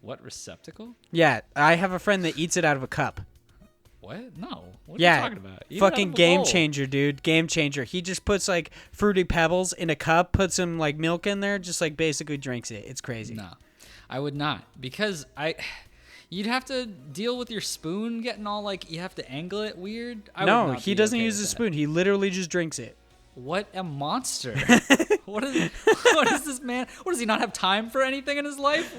What receptacle? Yeah, I have a friend that eats it out of a cup. What? No. What are Yeah, you talking about? Eat it fucking out of a game bowl. changer, dude. Game changer. He just puts like Fruity Pebbles in a cup, puts some like milk in there, just like basically drinks it. It's crazy. No. I would not, because you'd have to deal with your spoon getting all like, you have to angle it weird. No, he doesn't use a spoon. He literally just drinks it. What a monster. What is this man? What, does he not have time for anything in his life?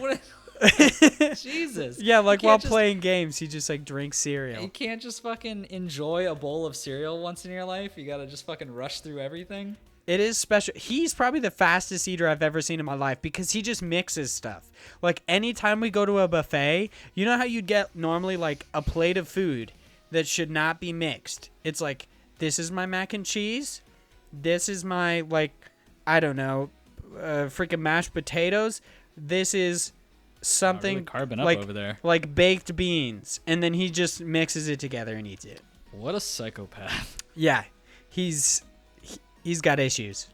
Jesus. Yeah, like while playing games, he just like drinks cereal. You can't just fucking enjoy a bowl of cereal once in your life. You gotta just fucking rush through everything. It is special. He's probably the fastest eater I've ever seen in my life because he just mixes stuff. Like anytime we go to a buffet, you know how you'd get normally like a plate of food that should not be mixed. It's like, this is my mac and cheese. This is my, like, I don't know, freaking mashed potatoes. This is something really carbon up like, over there. Like baked beans. And then he just mixes it together and eats it. What a psychopath. Yeah, he's got issues,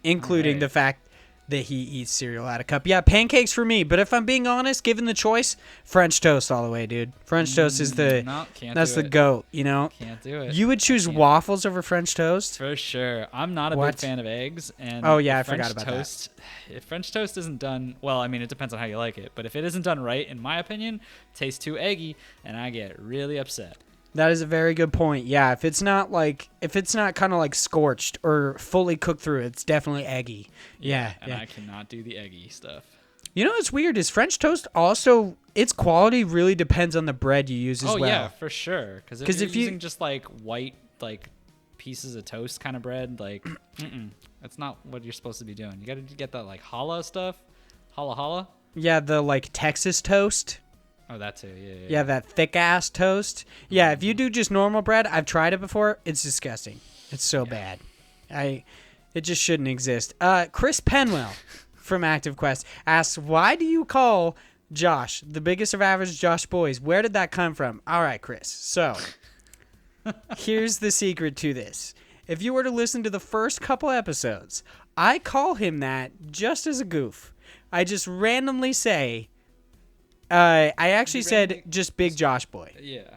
including the fact that he eats cereal out of cup. Yeah, pancakes for me, but if I'm being honest, given the choice, French toast all the way, dude. French toast is that's the GOAT, you know? Can't do it. You would choose waffles over French toast? For sure. I'm not a big fan of eggs. And oh, yeah, I forgot about that. If French toast isn't done, well, I mean, it depends on how you like it, but if it isn't done right, in my opinion, it tastes too eggy, and I get really upset. That is a very good point. Yeah, if it's not kind of like scorched or fully cooked through, it's definitely eggy. Yeah. And I cannot do the eggy stuff. You know what's weird is French toast also, its quality really depends on the bread you use as well. Oh yeah, for sure. Because if you're using just like white like pieces of toast kind of bread, like that's not what you're supposed to be doing. You got to get that like challah stuff, challah. Yeah, the like Texas toast. Oh, that too. Yeah. Yeah, that thick ass toast. Yeah, if you do just normal bread, I've tried it before. It's disgusting. It's so bad. It just shouldn't exist. Chris Penwell from Active Quest asks, why do you call Josh the biggest of average Josh boys? Where did that come from? All right, Chris. So here's the secret to this. If you were to listen to the first couple episodes, I call him that just as a goof. I just randomly say, I actually said just big Josh boy. Yeah.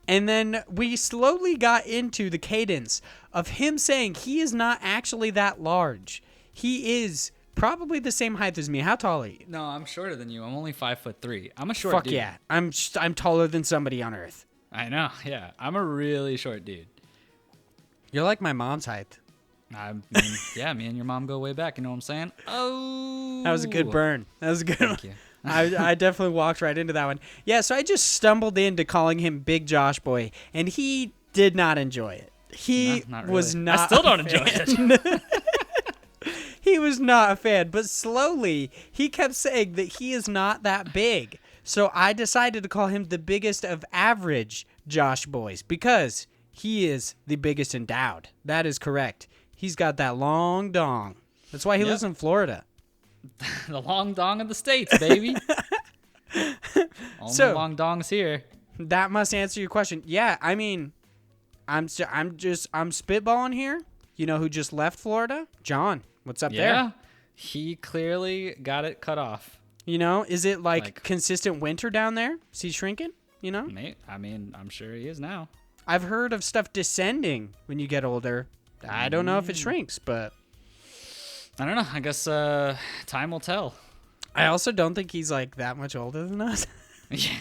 And then we slowly got into the cadence of him saying he is not actually that large. He is probably the same height as me. How tall are you? No, I'm shorter than you. I'm only 5'3". I'm a short dude. Fuck yeah. I'm taller than somebody on Earth. I know. Yeah. I'm a really short dude. You're like my mom's height. I mean, yeah, me and your mom go way back. You know what I'm saying? Oh. That was a good burn. That was a good one. Thank you. I definitely walked right into that one. Yeah, so I just stumbled into calling him Big Josh Boy, and he did not enjoy it. He not really. was not. I still don't enjoy it. He was not a fan, but slowly he kept saying that he is not that big. So I decided to call him the biggest of average Josh Boys because he is the biggest endowed. That is correct. He's got that long dong. That's why he lives in Florida. The long dong of the States, baby. Only long dongs here. That must answer your question. Yeah, I mean, I'm spitballing here. You know who just left Florida? John. What's up there? Yeah, he clearly got it cut off. You know, is it like consistent winter down there? Is he shrinking? You know? I mean, I'm sure he is now. I've heard of stuff descending when you get older. I don't know if it shrinks, but I don't know. I guess time will tell. I also don't think he's like that much older than us. Yeah.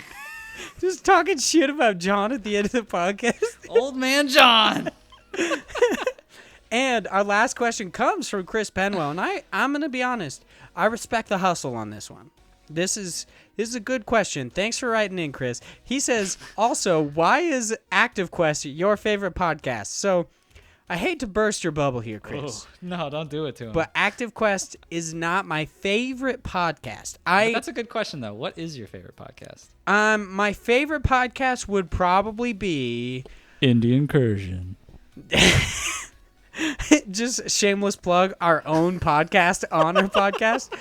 Just talking shit about John at the end of the podcast. Old man John. And our last question comes from Chris Penwell, and I'm gonna be honest. I respect the hustle on this one. This is a good question. Thanks for writing in, Chris. He says, also, why is Active Quest your favorite podcast? So, I hate to burst your bubble here, Chris. Oh, no, don't do it to him. But Active Quest is not my favorite podcast. But that's a good question, though. What is your favorite podcast? My favorite podcast would probably be Incursion. Just shameless plug, our own podcast on our podcast.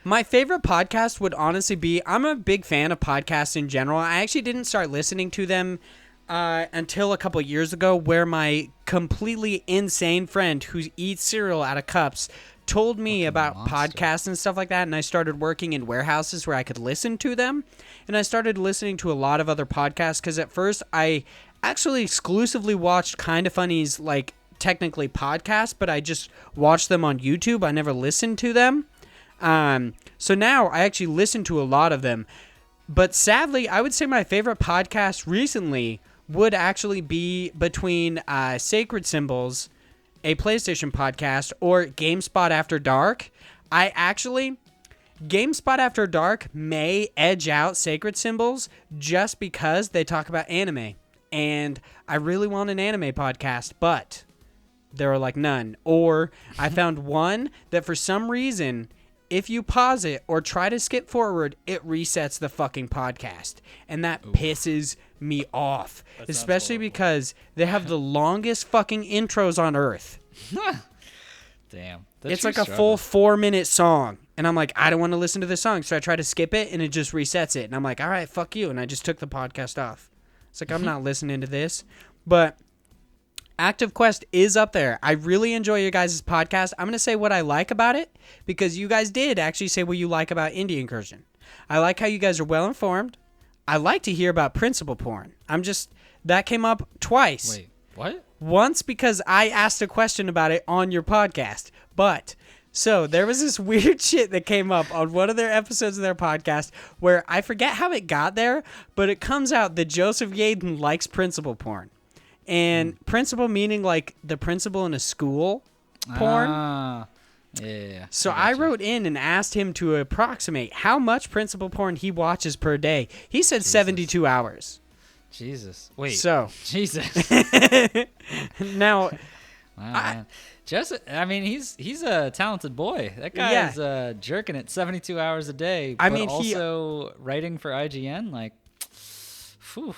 My favorite podcast would honestly be, I'm a big fan of podcasts in general. I actually didn't start listening to them until a couple years ago, where my completely insane friend who eats cereal out of cups told me about podcasts and stuff like that, and I started working in warehouses where I could listen to them, and I started listening to a lot of other podcasts, because at first I actually exclusively watched Kinda Funny's, like, technically podcasts, but I just watched them on YouTube. I never listened to them. So now I actually listen to a lot of them. But sadly, I would say my favorite podcast recently would actually be between Sacred Symbols, a PlayStation podcast, or GameSpot After Dark. GameSpot After Dark may edge out Sacred Symbols just because they talk about anime. And I really want an anime podcast, but there are like none. Or I found one that for some reason, if you pause it or try to skip forward, it resets the fucking podcast. And that pisses me off. Especially because they have the longest fucking intros on Earth. Damn. It's like a full 4-minute song. And I'm like, I don't want to listen to this song. So I try to skip it and it just resets it. And I'm like, all right, fuck you. And I just took the podcast off. It's like, I'm not listening to this. But Active Quest is up there. I really enjoy your guys' podcast. I'm going to say what I like about it because you guys did actually say what you like about Indie Incursion. I like how you guys are well informed. I like to hear about principal porn. That came up twice. Wait, what? Once because I asked a question about it on your podcast. But so there was this weird shit that came up on one of their episodes of their podcast where I forget how it got there, but it comes out that Joseph Yaden likes principal porn. And principal meaning like the principal in a school porn. Yeah. So I wrote in and asked him to approximate how much principal porn he watches per day. He said 72 hours. Jesus. Wait. So. Jesus. Now. Wow, man. Joseph, I mean, he's a talented boy. That guy is jerking it 72 hours a day. But also writing for IGN, like, phew.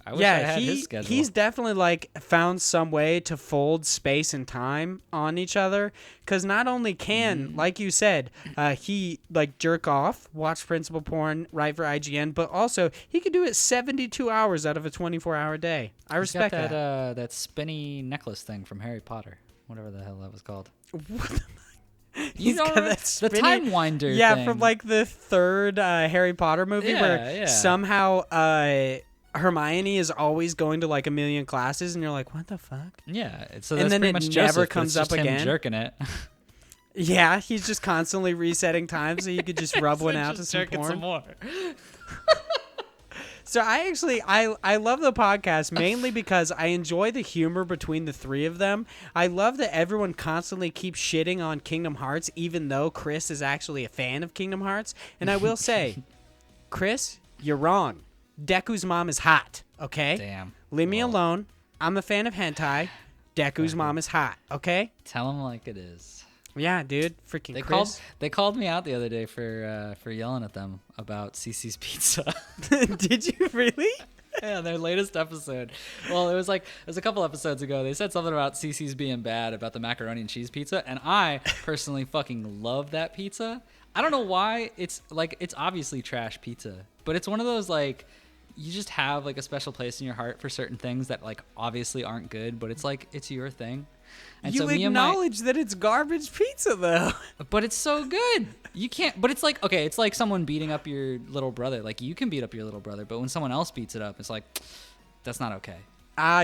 I wish I had his schedule. He's definitely like found some way to fold space and time on each other. Because not only can, like you said, he like jerk off, watch principal porn, write for IGN, but also he could do it 72 hours out of a 24-hour day. I respect that. That spinny necklace thing from Harry Potter, whatever the hell that was called. He's got that the time winder thing. from like the third Harry Potter movie where somehow Hermione is always going to like a million classes, and you're like, what the fuck? Yeah, so that's pretty much Joseph, never comes up again. Him jerking it. Yeah, he's just constantly resetting time so you could just rub one out to some porn. Some more. So I love the podcast mainly because I enjoy the humor between the three of them. I love that everyone constantly keeps shitting on Kingdom Hearts, even though Chris is actually a fan of Kingdom Hearts. And I will say, Chris, you're wrong. Deku's mom is hot, okay? Damn. Leave me alone. I'm a fan of hentai. Deku's mom is hot, okay? Tell him like it is. Yeah, dude. Freaking Chris. They called me out the other day for yelling at them about CC's Pizza. Did you really? Yeah, their latest episode. Well, it was a couple episodes ago. They said something about CC's being bad about the macaroni and cheese pizza, and I personally fucking love that pizza. I don't know why. It's obviously trash pizza, but it's one of those like you just have like a special place in your heart for certain things that like obviously aren't good, but it's like it's your thing. And you acknowledge that it's garbage pizza though. But it's so good. You can't. But it's like okay, it's like someone beating up your little brother. Like you can beat up your little brother, but when someone else beats it up, it's like that's not okay.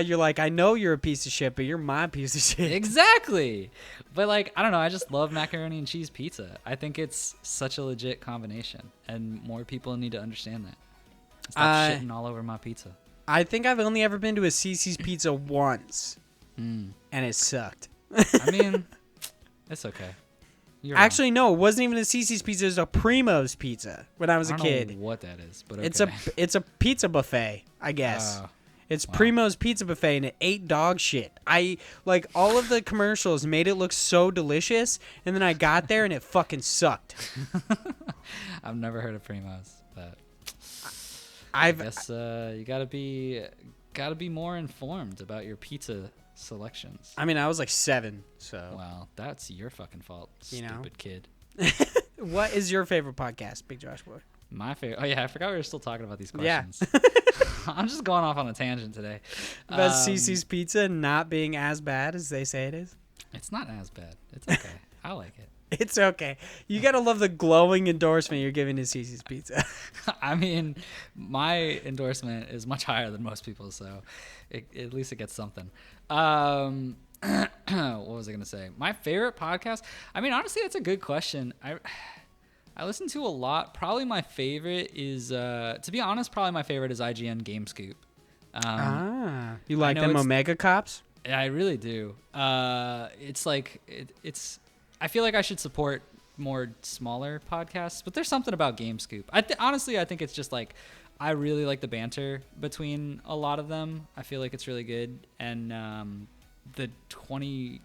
You're like, I know you're a piece of shit, but you're my piece of shit. Exactly. But like, I don't know. I just love macaroni and cheese pizza. I think it's such a legit combination, and more people need to understand that. Stop shitting all over my pizza. I think I've only ever been to a CC's Pizza once, and it sucked. I mean, it's okay. Actually, no, it wasn't even a CC's Pizza. It was a Primo's Pizza when I was a kid. I don't know what that is, but okay. It's a pizza buffet, I guess. It's Primo's Pizza Buffet, and it ate dog shit. I like all of the commercials made it look so delicious, and then I got there and it fucking sucked. I've never heard of Primo's, but I guess you gotta be more informed about your pizza selections. I mean, I was like 7, so. Well, that's your fucking fault, stupid kid. What is your favorite podcast, Big Josh Boy? My favorite. Oh yeah, I forgot we were still talking about these questions. Yeah. I'm just going off on a tangent today. About CC's Pizza not being as bad as they say it is? It's not as bad. It's okay. I like it. It's okay. You gotta love the glowing endorsement you're giving to CC's Pizza. I mean, my endorsement is much higher than most people's, so at least it gets something. What was I gonna say? My favorite podcast? I mean, honestly, that's a good question. I listen to a lot. Probably my favorite is, to be honest, probably my favorite is IGN Game Scoop. You like them Omega Cops? I really do. It's like it's. I feel like I should support more smaller podcasts, but there's something about Game Scoop. Honestly, I think it's just like I really like the banter between a lot of them. I feel like it's really good, and the 20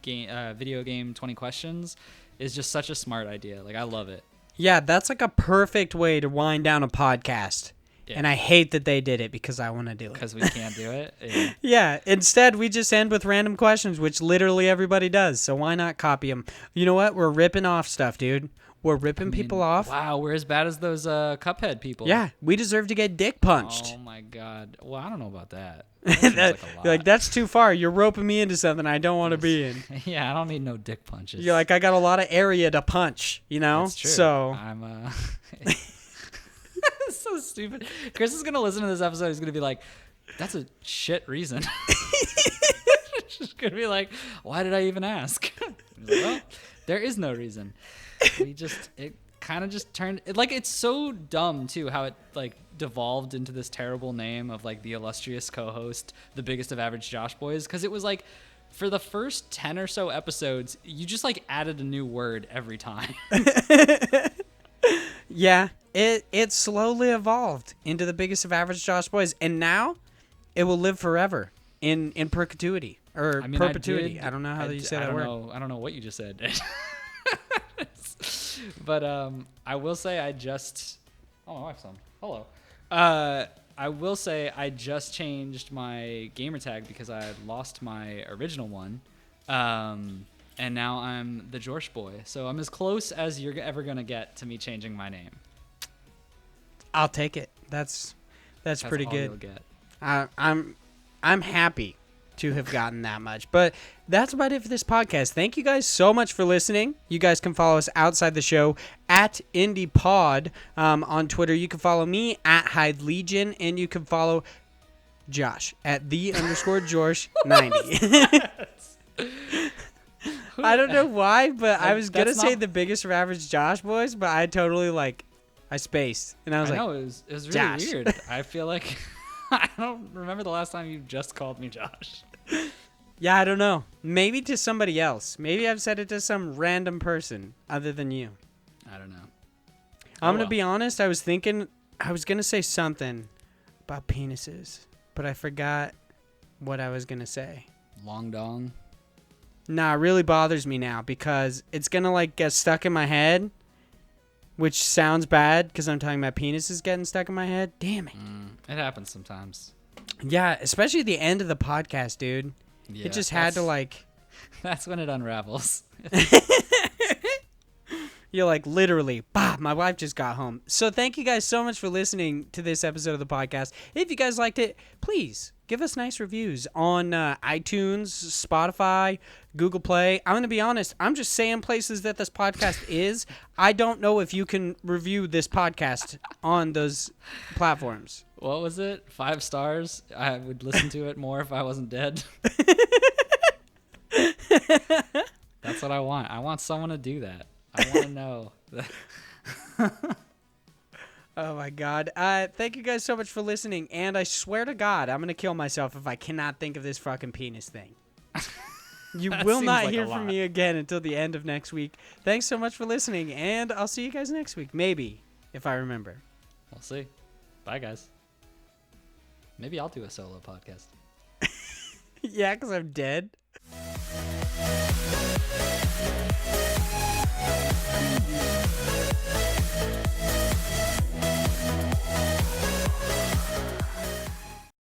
video game 20 questions is just such a smart idea. Like I love it. Yeah, that's like a perfect way to wind down a podcast. Yeah. And I hate that they did it because I want to do it. Because we can't do it? Yeah. Yeah. Instead, we just end with random questions, which literally everybody does. So why not copy them? You know what? We're ripping off stuff, dude. We're ripping people off. Wow, we're as bad as those Cuphead people. Yeah, we deserve to get dick punched. Oh, my God. Well, I don't know about that. That's too far. You're roping me into something I don't want to be in. Yeah, I don't need no dick punches. You're like, I got a lot of area to punch, you know? That's true. So I'm so stupid. Chris is gonna listen to this episode. He's gonna be like, "That's a shit reason." She's gonna be like, "Why did I even ask?" Like, well, there is no reason. It kind of just turned. It's so dumb too how it like devolved into this terrible name of like the illustrious co-host, the biggest of average Josh boys, because it was like for the first 10 or so episodes, you just like added a new word every time. Yeah. It slowly evolved into the biggest of average Josh boys, and now it will live forever in perpetuity or perpetuity. I don't know how you say that word. I don't know what you just said. But I will say I just. Oh, my wife's on. Hello. I will say I just changed my gamer tag because I lost my original one, and now I'm the Jorsh boy. So I'm as close as you're ever gonna get to me changing my name. I'll take it. That's pretty all good. You'll get. I'm happy to have gotten that much. But that's about it for this podcast. Thank you guys so much for listening. You guys can follow us outside the show at IndiePod on Twitter. You can follow me at Hyde Legion, and you can follow Josh at _Jorsh90. I don't know why, but I was gonna say the biggest of average Josh boys, but I totally I spaced, and I was like, know, it was really Josh. weird. I feel like I don't remember the last time you just called me Josh. Yeah, I don't know. Maybe to somebody else. Maybe I've said it to some random person other than you. I don't know. I'm going to be honest. I was thinking I was going to say something about penises, but I forgot what I was going to say. Long dong? Nah, it really bothers me now because it's going to get stuck in my head, which sounds bad because I'm talking about penises getting stuck in my head. Damn it. It happens sometimes. Yeah, especially at the end of the podcast, dude. Yeah, it just had to That's when it unravels. You're literally, bah, my wife just got home. So thank you guys so much for listening to this episode of the podcast. If you guys liked it, please give us nice reviews on iTunes, Spotify, Google Play. I'm going to be honest. I'm just saying places that this podcast is. I don't know if you can review this podcast on those platforms. What was it? 5 stars? I would listen to it more if I wasn't dead. That's what I want. I want someone to do that. I want to know. Oh, my God. Thank you guys so much for listening. And I swear to God, I'm going to kill myself if I cannot think of this fucking penis thing. You will not hear from me again until the end of next week. Thanks so much for listening. And I'll see you guys next week. Maybe, if I remember. We'll see. Bye, guys. Maybe I'll do a solo podcast. Yeah, because I'm dead.